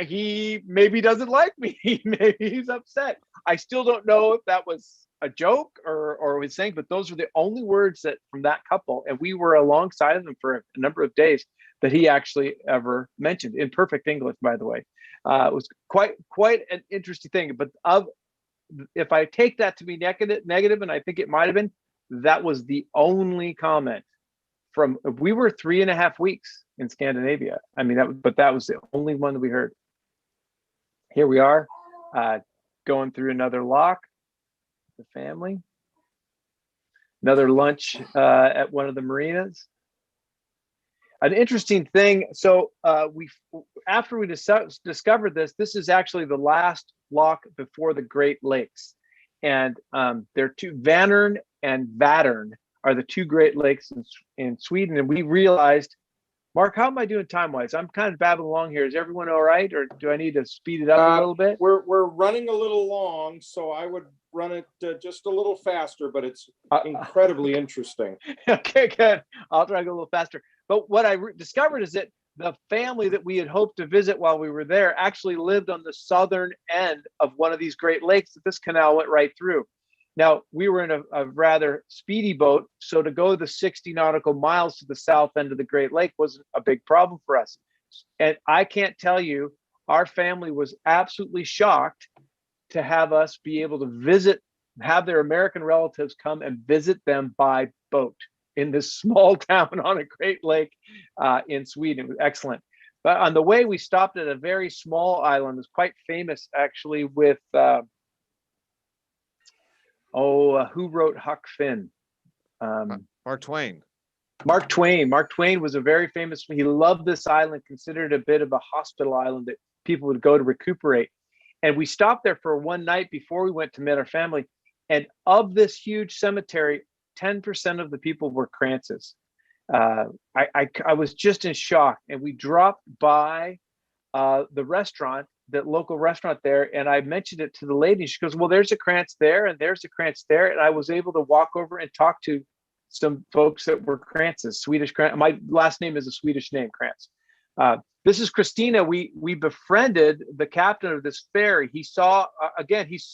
he maybe doesn't like me. Maybe he's upset. I still don't know if that was a joke or was saying, but those were the only words that from that couple, and we were alongside of them for a number of days, that he actually ever mentioned in perfect English, by the way. It was quite an interesting thing. But if I take that to be negative, and I think it might have been, that was the only comment from. We were 3.5 weeks in Scandinavia. I mean, that was the only one that we heard. Here we are, going through another lock. The family, another lunch at one of the marinas. An interesting thing. So after we discovered this is actually the last lock before the Great Lakes, and there are two. Vänern and Vättern are the 2 Great Lakes in Sweden, and we realized. Mark, how am I doing time-wise? I'm kind of babbling along here. Is everyone all right, or do I need to speed it up a little bit? We're running a little long, so I would run it just a little faster, but it's incredibly interesting. Okay, good. I'll try to go a little faster. But what I discovered is that the family that we had hoped to visit while we were there actually lived on the southern end of one of these Great Lakes that this canal went right through. Now, we were in a rather speedy boat, so to go the 60 nautical miles to the south end of the Great Lake wasn't a big problem for us. And I can't tell you, our family was absolutely shocked to have us be able to have their American relatives come and visit them by boat in this small town on a Great Lake in Sweden. It was excellent. But on the way, we stopped at a very small island. It's quite famous, actually, with... who wrote Huck Finn? Mark Twain. Mark Twain. Mark Twain was a very famous. He loved this island, considered a bit of a hospital island that people would go to recuperate. And we stopped there for one night before we went to meet our family. And of this huge cemetery, 10% of the people were Krantzes. I was just in shock. And we dropped by the restaurant, that local restaurant there, and I mentioned it to the lady. She goes, "Well, there's a Krantz there, and there's a Krantz there," and I was able to walk over and talk to some folks that were Krantzes, Swedish Krantz. My last name is a Swedish name, Krantz. This is Christina. We befriended the captain of this ferry. He saw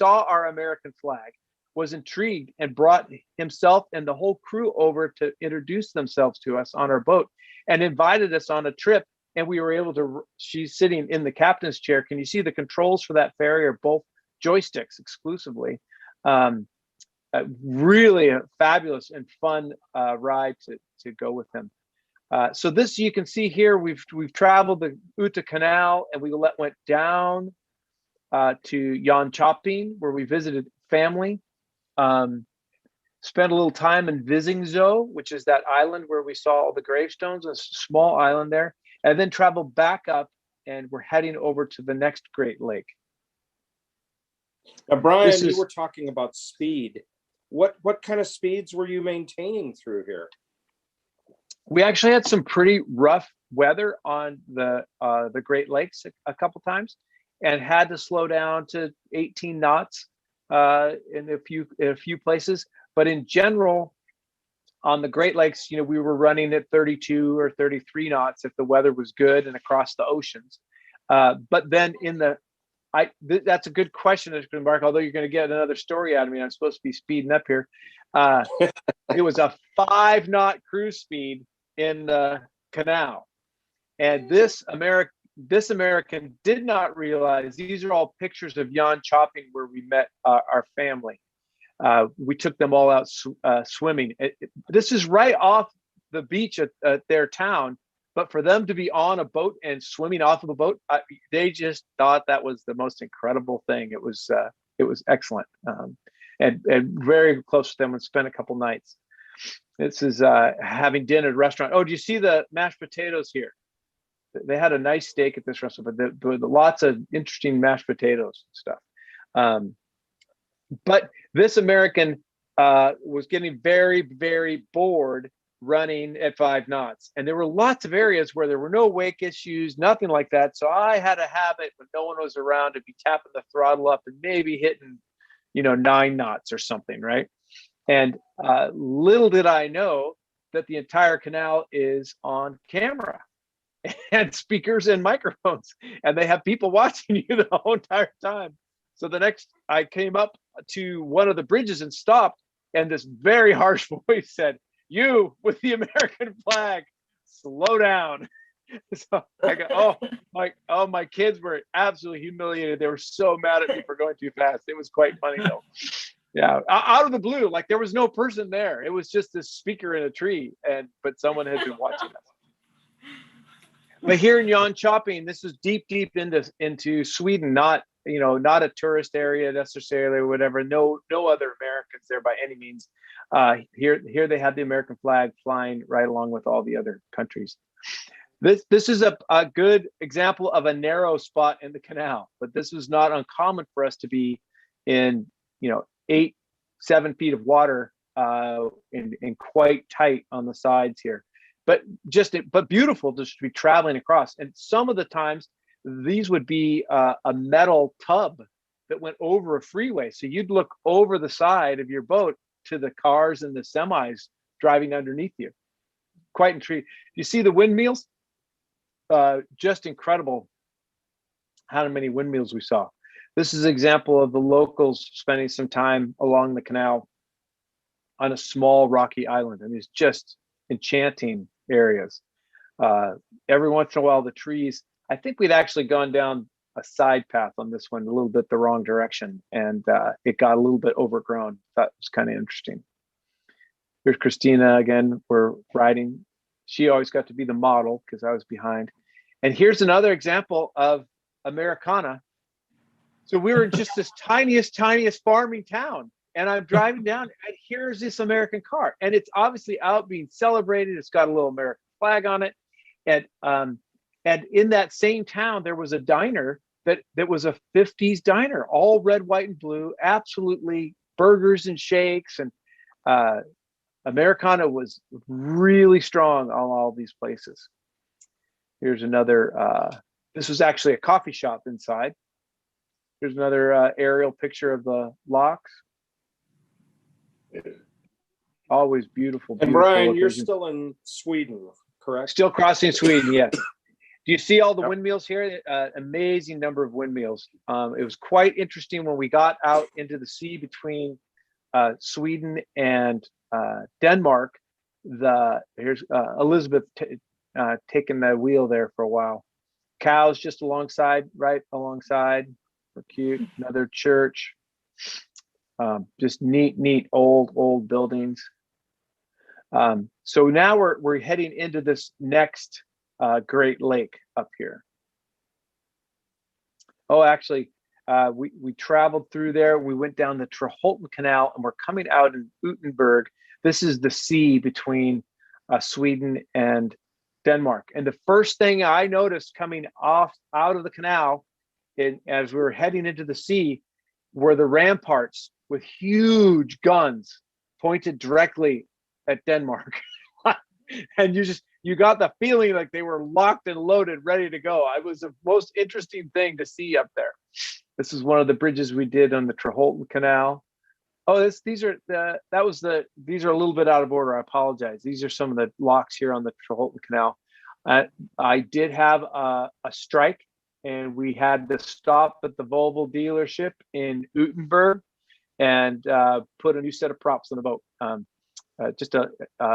our American flag, was intrigued, and brought himself and the whole crew over to introduce themselves to us on our boat, and invited us on a trip. And we were able to, she's sitting in the captain's chair. Can you see the controls for that ferry are both joysticks exclusively? Really a fabulous and fun ride to go with him. So this, you can see here, we've traveled the Utah Canal, and we went down to Jönköping, where we visited family. Spent a little time in Visingsö, which is that island where we saw all the gravestones, a small island there. And then traveled back up, and we're heading over to the next Great Lake. Now, Brian, This is- you were talking about speed. What kind of speeds were you maintaining through here? We actually had some pretty rough weather on the Great Lakes a couple times, and had to slow down to 18 knots in a few places. But in general, on the Great Lakes, we were running at 32 or 33 knots if the weather was good and across the oceans. But then that's a good question, Mark, although you're going to get another story out of me. I'm supposed to be speeding up here. It was a 5-knot cruise speed in the canal. And this American did not realize, these are all pictures of Jan Chopping where we met our family. We took them all out swimming. This is right off the beach at their town. But for them to be on a boat and swimming off of a boat, they just thought that was the most incredible thing. It was excellent, and very close to them, and spent a couple nights. This is having dinner at a restaurant. Oh, do you see the mashed potatoes here? They had a nice steak at this restaurant, but there were lots of interesting mashed potatoes and stuff. But this American was getting very, very bored running at 5 knots, and there were lots of areas where there were no wake issues, nothing like that. So I had a habit when no one was around to be tapping the throttle up and maybe hitting 9 knots or something, right? And little did I know that the entire canal is on camera and speakers and microphones, and they have people watching you the whole entire time. So I came up to one of the bridges and stopped, and this very harsh voice said, "You with the American flag, slow down." So I go, my kids were absolutely humiliated. They were so mad at me for going too fast. It was quite funny though. Yeah, out of the blue, like there was no person there. It was just this speaker in a tree, but someone had been watching us. But here in Jan Chopping, this is deep into Sweden, not a tourist area necessarily or whatever. No other Americans there by any means. Here they had the American flag flying right along with all the other countries. This is a good example of a narrow spot in the canal, but this was not uncommon for us to be in 8-7 feet of water and quite tight on the sides here. But beautiful just to be traveling across. And some of the times these would be a metal tub that went over a freeway. So you'd look over the side of your boat to the cars and the semis driving underneath you. Quite intriguing. You see the windmills? Just incredible how many windmills we saw. This is an example of the locals spending some time along the canal on a small rocky island. And it's just enchanting areas. Every once in a while, the trees, I think we'd actually gone down a side path on this one, a little bit the wrong direction, and it got a little bit overgrown. That was kind of interesting. Here's Christina again. We're riding. She always got to be the model because I was behind. And here's another example of Americana. So we were in just this tiniest farming town, and I'm driving down, and here's this American car, and it's obviously out being celebrated. It's got a little American flag on it, and in that same town there was a diner that was a 50s diner, all red, white, and blue, absolutely burgers and shakes, and Americana was really strong on all these places. Here's another. This was actually a coffee shop inside. Here's another aerial picture of the locks. Always beautiful. And Brian, you're still in Sweden, correct? Still crossing Sweden, yes. Do you see all the windmills here? Amazing number of windmills. It was quite interesting when we got out into the sea between Sweden and Denmark. Here's Elizabeth taking the wheel there for a while. Cows just right alongside. We're cute. Another church. Just neat old buildings. So now we're heading into this next Great Lake up here. Oh, actually, we traveled through there. We went down the Trollhättan Canal, and we're coming out in Utenberg. This is the sea between Sweden and Denmark. And the first thing I noticed coming out of the canal, as we were heading into the sea, were the ramparts with huge guns pointed directly at Denmark. And you got the feeling like they were locked and loaded, ready to go. It was the most interesting thing to see up there. This is one of the bridges we did on the Trollhättan Canal. Oh, these are a little bit out of order. I apologize. These are some of the locks here on the Trollhättan Canal. I did have a strike, and we had to stop at the Volvo dealership in Utenberg and put a new set of props on the boat. Just a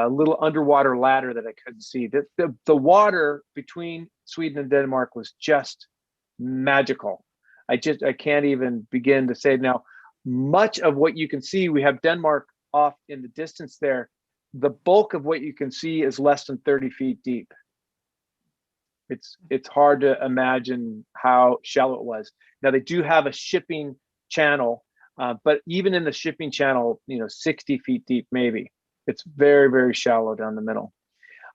little underwater ladder that I couldn't see. The water between Sweden and Denmark was just magical. I can't even begin to say. Now, much of what you can see, we have Denmark off in the distance there. The bulk of what you can see is less than 30 feet deep. It's hard to imagine how shallow it was. Now, they do have a shipping channel, but even in the shipping channel, 60 feet deep maybe. It's very, very shallow down the middle.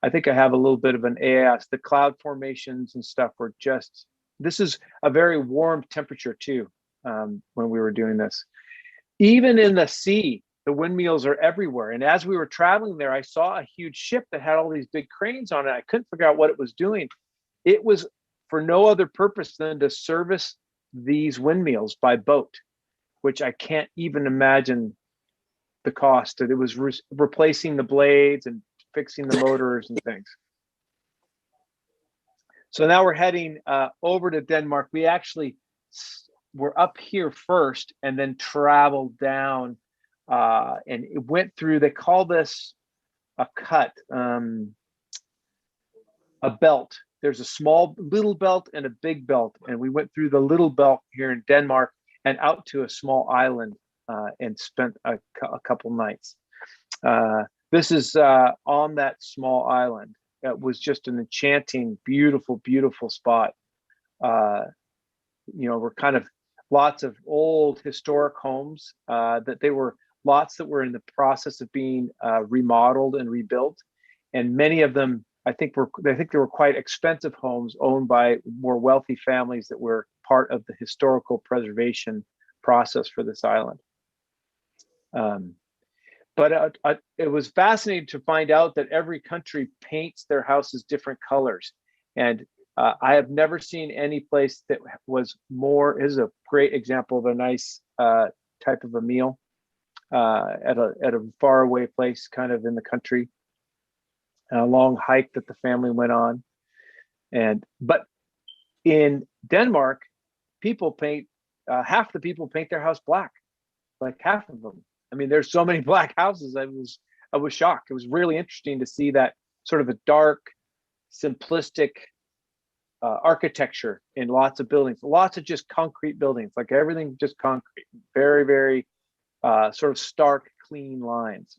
I think I have a little bit of an AS. The cloud formations and stuff were this is a very warm temperature too, when we were doing this. Even in the sea, the windmills are everywhere. And as we were traveling there, I saw a huge ship that had all these big cranes on it. I couldn't figure out what it was doing. It was for no other purpose than to service these windmills by boat, which I can't even imagine the cost. It was replacing the blades and fixing the motors and things. So now we're heading over to Denmark. We actually were up here first and then traveled down and it went through, they call this a cut, a belt. There's a little belt and a big belt. And we went through the little belt here in Denmark and out to a small island and spent a couple nights. This is on that small island. It was just an enchanting, beautiful, beautiful spot. We're kind of lots of old historic homes that were in the process of being remodeled and rebuilt, and many of them I think they were quite expensive homes owned by more wealthy families that were part of the historical preservation process for this island. But it was fascinating to find out that every country paints their houses different colors. And I have never seen any place that was more, is a great example of a nice type of a meal at a faraway place kind of in the country. A long hike that the family went on. But in Denmark, half the people paint their house black, like half of them. I mean, there's so many black houses. I was shocked. It was really interesting to see that sort of a dark, simplistic architecture in lots of buildings, lots of just concrete buildings, like everything just concrete, very, very sort of stark, clean lines.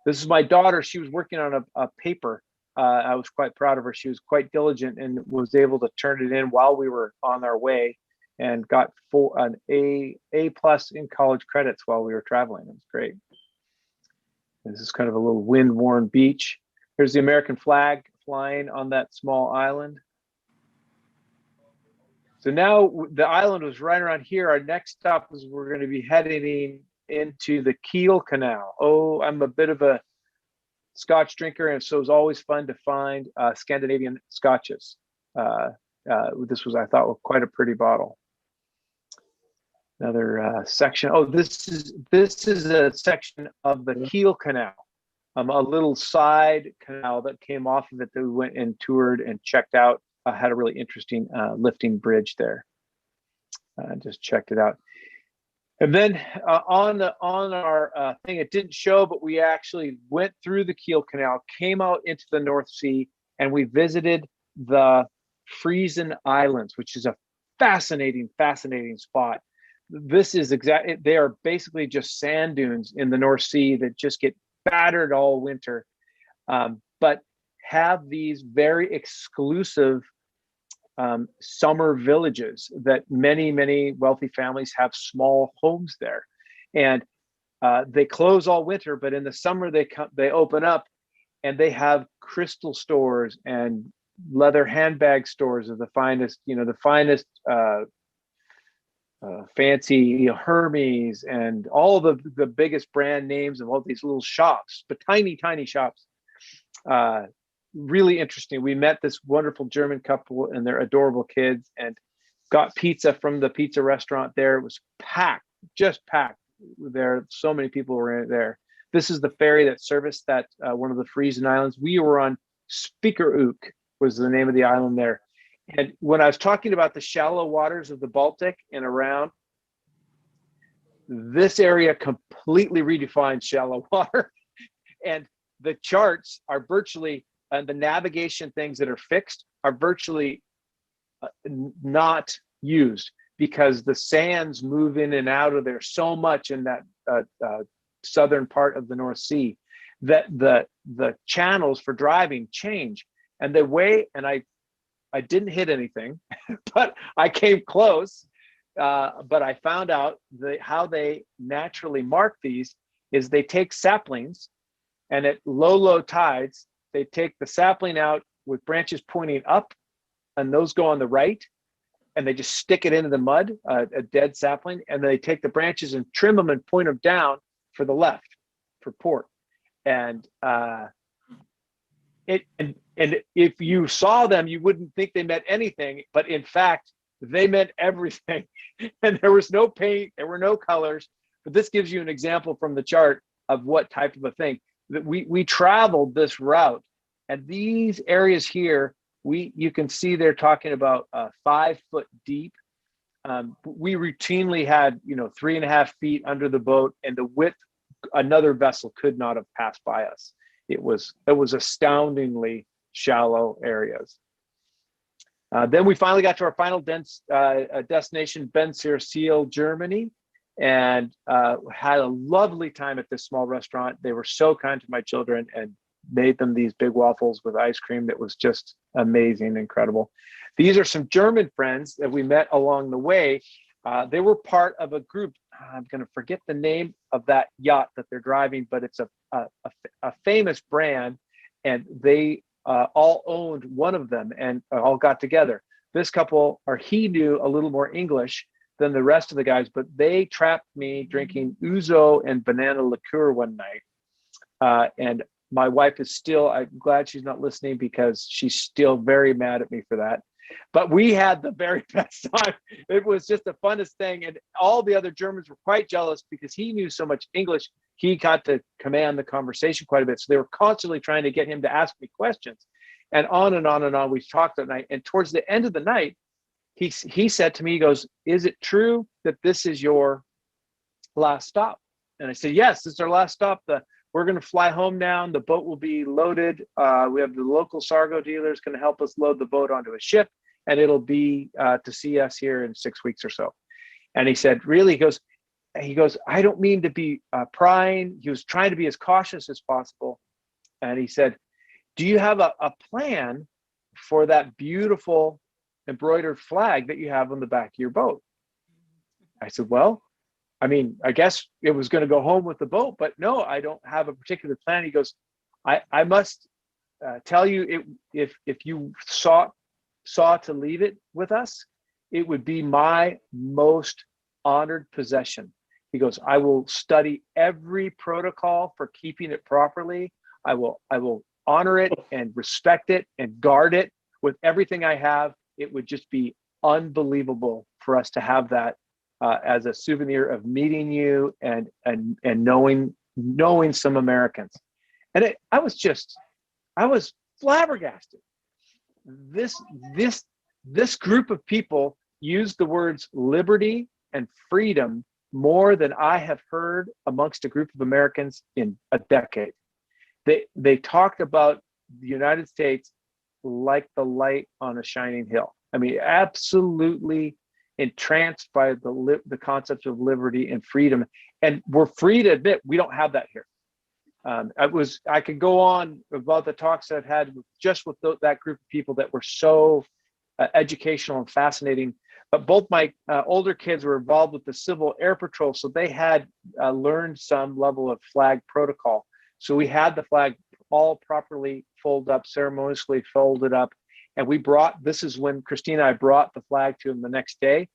This is my daughter. She was working on a paper. I was quite proud of her. She was quite diligent and was able to turn it in while we were on our way, and got an A+ in college credits while we were traveling. It was great. This is kind of a little wind-worn beach. Here's the American flag flying on that small island. So now the island was right around here. Our next stop is we're going to be heading into the Kiel Canal. Oh, I'm a bit of a Scotch drinker, and so it's always fun to find Scandinavian Scotches. This was, I thought, quite a pretty bottle. Another section. Oh, this is a section of the Kiel Canal, a little side canal that came off of it that we went and toured and checked out. Had a really interesting lifting bridge there. Just checked it out. And then on our thing, it didn't show, but we actually went through the Kiel Canal, came out into the North Sea, and we visited the Friesen Islands, which is a fascinating, fascinating spot. This is they are basically just sand dunes in the North Sea that just get battered all winter, but have these very exclusive summer villages that many, many wealthy families have small homes there. And they close all winter, but in the summer they open up, and they have crystal stores and leather handbag stores of the finest, fancy, Hermes and all the biggest brand names of all these little shops, but tiny shops. Really interesting. We met this wonderful German couple and their adorable kids, and got pizza from the pizza restaurant there. It was packed, just packed there. So many people were in there. This is the ferry that serviced that one of the Frisian Islands. We were on Spiekeroog, was the name of the island there. And when I was talking about the shallow waters of the Baltic and around, this area completely redefines shallow water. And the charts are virtually, and the navigation things that are fixed are virtually not used, because the sands move in and out of there so much in that southern part of the North Sea that the channels for driving change. And the way, and I didn't hit anything, but I came close. But I found out how they naturally mark these is they take saplings, and at low tides, they take the sapling out with branches pointing up, and those go on the right, and they just stick it into the mud, a dead sapling, and then they take the branches and trim them and point them down for the left, for port. And if you saw them, you wouldn't think they meant anything, but in fact, they meant everything. And there was no paint, there were no colors, but this gives you an example from the chart of what type of a thing. That we traveled this route, and these areas here, you can see they're talking about 5 foot deep. We routinely had 3.5 feet under the boat, and the width another vessel could not have passed by us. It was astoundingly shallow areas. Then we finally got to our final destination, Bensersiel, Germany, and had a lovely time at this small restaurant. They were so kind to my children and made them these big waffles with ice cream that was just amazing, incredible. These are some German friends that we met along the way. They were part of a group. I'm going to forget the name of that yacht that they're driving, but it's a famous brand, and they all owned one of them and all got together. This couple, or he knew a little more English than the rest of the guys, but they trapped me drinking ouzo and banana liqueur one night. And my wife is still, I'm glad she's not listening, because she's still very mad at me for that. But we had the very best time. It was just the funnest thing. And all the other Germans were quite jealous because he knew so much English. He got to command the conversation quite a bit. So they were constantly trying to get him to ask me questions. And on and on and on. We talked that night. And towards the end of the night, he said to me, he goes, "Is it true that this is your last stop?" And I said, "Yes, this is our last stop. We're going to fly home now. The boat will be loaded. We have the local Sargo dealers going to help us load the boat onto a ship, and it'll be to see us here in 6 weeks or so." And he said, "Really?" He goes, "I don't mean to be prying." He was trying to be as cautious as possible. And he said, "Do you have a plan for that beautiful embroidered flag that you have on the back of your boat?" I said, "Well, I mean, I guess it was going to go home with the boat, but no, I don't have a particular plan." He goes, I must tell you, if you sought to leave it with us, it would be my most honored possession." He goes, "I will study every protocol for keeping it properly. I will honor it and respect it and guard it with everything I have. It would just be unbelievable for us to have that as a souvenir of meeting you and knowing some Americans." And I was flabbergasted. This group of people used the words liberty and freedom more than I have heard amongst a group of Americans in a decade. They talked about the United States like the light on a shining hill. I mean, absolutely entranced by the concept of liberty and freedom. And we're free to admit we don't have that here. I could go on about the talks I've had with that group of people that were so educational and fascinating. But both my older kids were involved with the Civil Air Patrol, so they had learned some level of flag protocol. So we had the flag all properly folded up, ceremoniously folded up. And this is when Christina and I brought the flag to him the next day.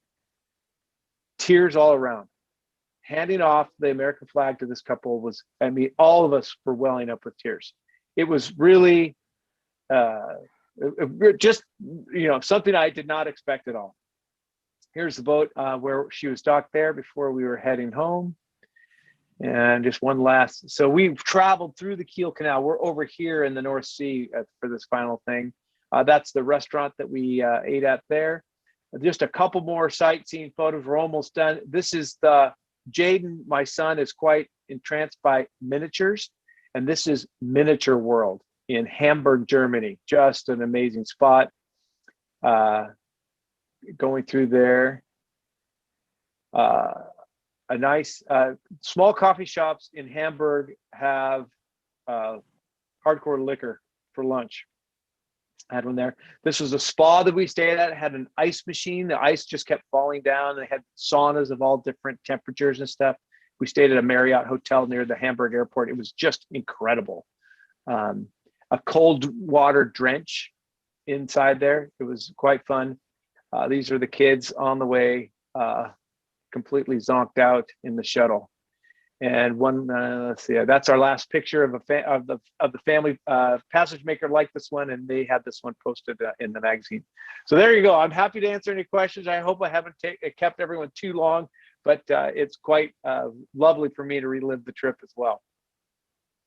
tears all around. Handing off the American flag to this couple was, I mean, all of us were welling up with tears. It was really just, you know, something I did not expect at all. Here's the boat where she was docked there before we were heading home. And just one last, so we've traveled through the Kiel Canal. We're over here in the North Sea for this final thing. That's the restaurant that we ate at there. Just a couple more sightseeing photos. We're almost done. This is the, Jaden, my son, is quite entranced by miniatures. And this is Miniature World in Hamburg, Germany. Just an amazing spot. Going through there. A nice, small coffee shops in Hamburg have hardcore liquor for lunch. I had one there. This was a spa that we stayed at. It had an ice machine. The ice just kept falling down. They had saunas of all different temperatures and stuff. We stayed at a Marriott hotel near the Hamburg airport. It was just incredible. A cold water drench inside there. It was quite fun. These are the kids on the way, completely zonked out in the shuttle. And one, let's see, that's our last picture of the family. Passage Maker liked this one, and they had this one posted in the magazine. So there you go. I'm happy to answer any questions. I hope I haven't kept everyone too long, but it's quite lovely for me to relive the trip as well.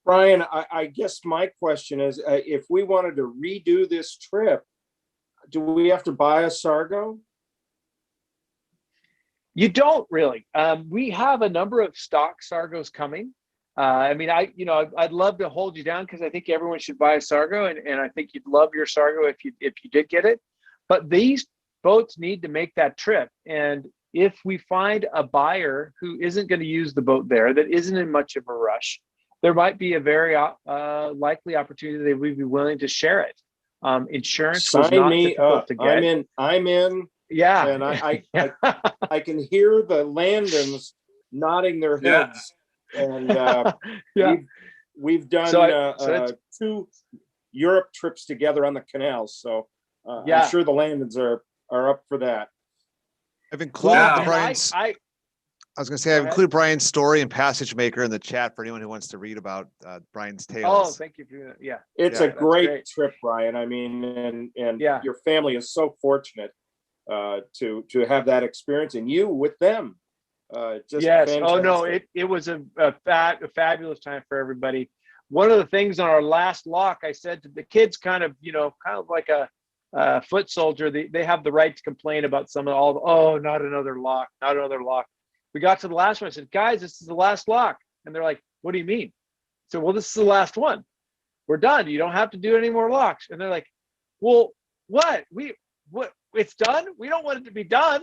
Brian, I guess my question is, if we wanted to redo this trip, do we have to buy a Sargo? You don't really. We have a number of stock Sargos coming. I mean, I'd love to hold you down because I think everyone should buy a Sargo, and I think you'd love your Sargo if you did get it. But these boats need to make that trip, and if we find a buyer who isn't going to use the boat there, that isn't in much of a rush, there might be a very likely opportunity that we'd be willing to share it. Insurance was not difficult to get. I'm in. Yeah, and I can hear the Landons nodding their heads, and we've done 2 Europe trips together on the canal, so I'm sure the Landons are up for that. I've included Brian's. I was going to say I've included Brian's story and Passage Maker in the chat for anyone who wants to read about Brian's tales. Oh, thank you for that. Yeah, it's a great trip, Brian. I mean, and your family is so fortunate to have that experience, and you with them. Just fantastic. Oh no, it was a fabulous time for everybody. One of the things on our last lock, I said to the kids, kind of like a foot soldier. They have the right to complain about some of not another lock. We got to the last one. I said, guys, this is the last lock, and they're like, what do you mean? So, well, this is the last one. We're done. You don't have to do any more locks. And they're like, well, what? It's done? We don't want it to be done.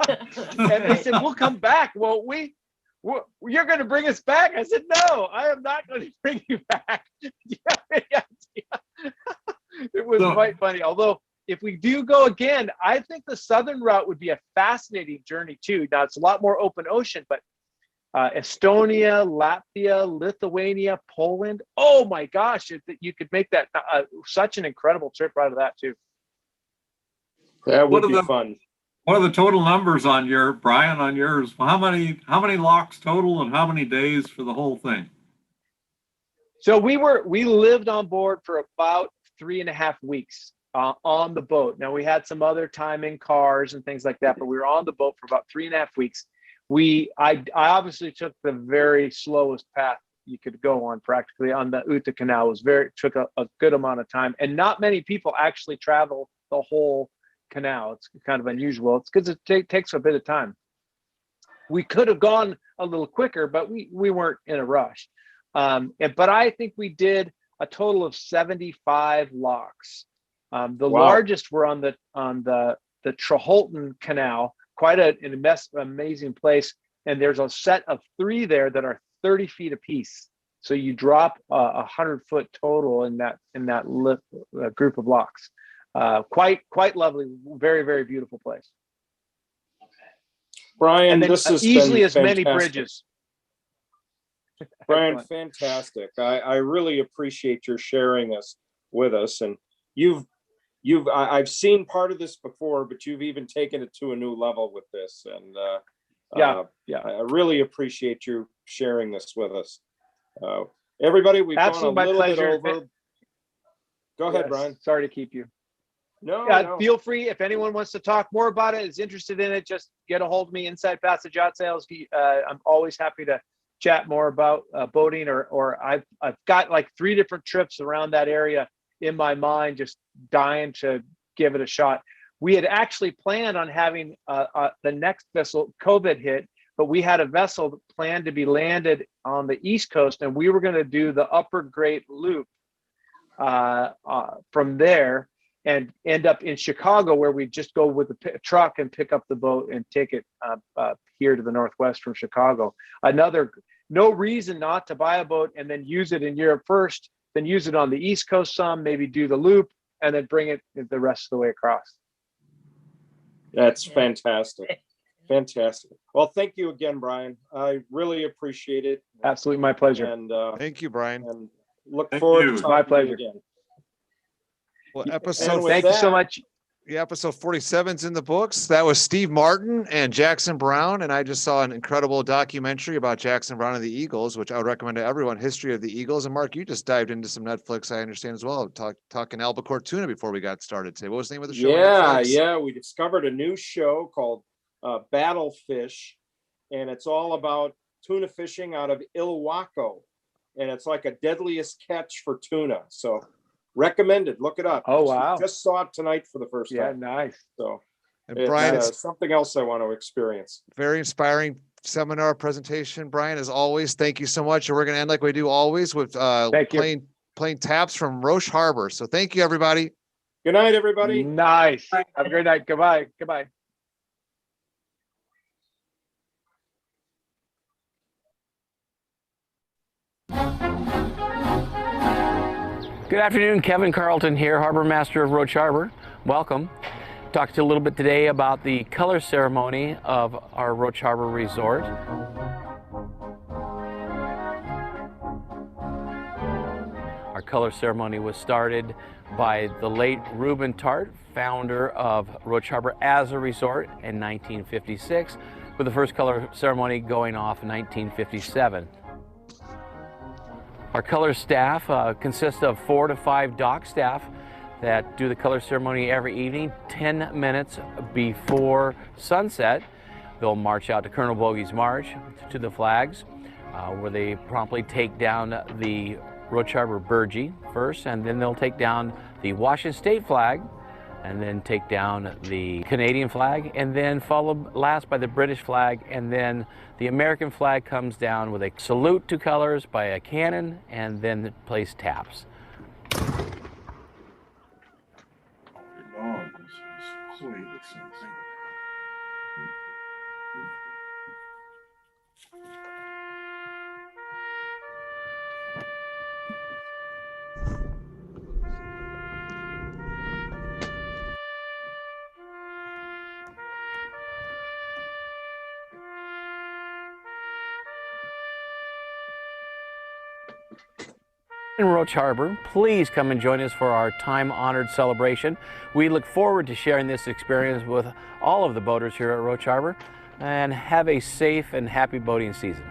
And they said, we'll come back. Well, you're going to bring us back? I said, no, I am not going to bring you back. It was quite funny. Although, if we do go again, I think the southern route would be a fascinating journey too. Now, it's a lot more open ocean, but Estonia, Latvia, Lithuania, Poland. Oh my gosh, you could make that such an incredible trip out of that too. That would be fun. What are the total numbers on Brian, on yours? How many locks total, and how many days for the whole thing? So we lived on board for about 3.5 weeks on the boat. Now, we had some other time in cars and things like that, but we were on the boat for about 3.5 weeks. I obviously took the very slowest path you could go on, practically on the Utah Canal. Took a good amount of time, and not many people actually travel the whole canal. It's kind of unusual. It's because it takes a bit of time. We could have gone a little quicker, but we weren't in a rush. But I think we did a total of 75 locks. The largest were on the Troholten Canal, quite an amazing place. And there's a set of 3 there that are 30 feet apiece. So you drop 100-foot total in that group of locks. Quite lovely, very, very beautiful place. Brian, this is easily as many bridges. Brian, fantastic. I really appreciate your sharing this with us. And I've seen part of this before, but you've even taken it to a new level with this. And Yeah. I really appreciate you sharing this with us. Everybody, we've Absolutely, gone a my little bit pleasure. over. Go ahead, Yes, Brian. Sorry to keep you. No. Feel free, if anyone wants to talk more about it, is interested in it, just get a hold of me, Inside Passage Yacht Sales. I'm always happy to chat more about boating, or I've got like 3 different trips around that area in my mind, just dying to give it a shot. We had actually planned on having the next vessel, COVID hit, but we had a vessel planned to be landed on the East Coast, and we were going to do the Upper Great Loop from there and end up in Chicago, where we just go with the truck and pick up the boat and take it here to the Northwest from Chicago. No reason not to buy a boat and then use it in Europe first, then use it on the East Coast some, maybe do the loop, and then bring it the rest of the way across. That's fantastic. Fantastic. Well, thank you again, Brian. I really appreciate it. Absolutely, my pleasure. And Thank you, Brian. and look Thank forward you. to My talking to you pleasure. again. Well, And episode with Thank you so that- much. Yeah, episode 47's in the books. That was Steve Martin and Jackson Brown. And I just saw an incredible documentary about Jackson Brown and the Eagles, which I would recommend to everyone, History of the Eagles. And Mark, you just dived into some Netflix, I understand as well, talking albacore tuna before we got started today. What was the name of the show? on Netflix? Yeah. We discovered a new show called Battlefish, and it's all about tuna fishing out of Ilwaco. And it's like a deadliest catch for tuna. So recommended. Look it up. Oh, wow. Just saw it tonight for the first Yeah, time. nice. So And it's Brian, it's something else I want to experience. very inspiring seminar presentation. Brian, as always, thank you so much. And we're going to end like we do always with Thank you. playing taps from Roche Harbor. So thank you, everybody. Good night, everybody. Nice. Have a great night. Goodbye. Goodbye. Good afternoon, Kevin Carlton here, Harbor Master of Roche Harbor. Welcome. Talk to you a little bit today about the color ceremony of our Roche Harbor Resort. Our color ceremony was started by the late Reuben Tart, founder of Roche Harbor as a resort in 1956, with the first color ceremony going off in 1957. Our color staff consists of 4 to 5 dock staff that do the color ceremony every evening, 10 minutes before sunset. They'll march out to Colonel Bogey's March to the flags, where they promptly take down the Roche Harbor Burgee first, and then they'll take down the Washington State flag, and then take down the Canadian flag, and then followed last by the British flag, and then the American flag comes down with a salute to colors by a cannon, and then place taps. Your dog is sweet. In Roche Harbor, please come and join us for our time-honored celebration. We look forward to sharing this experience with all of the boaters here at Roche Harbor, and have a safe and happy boating season.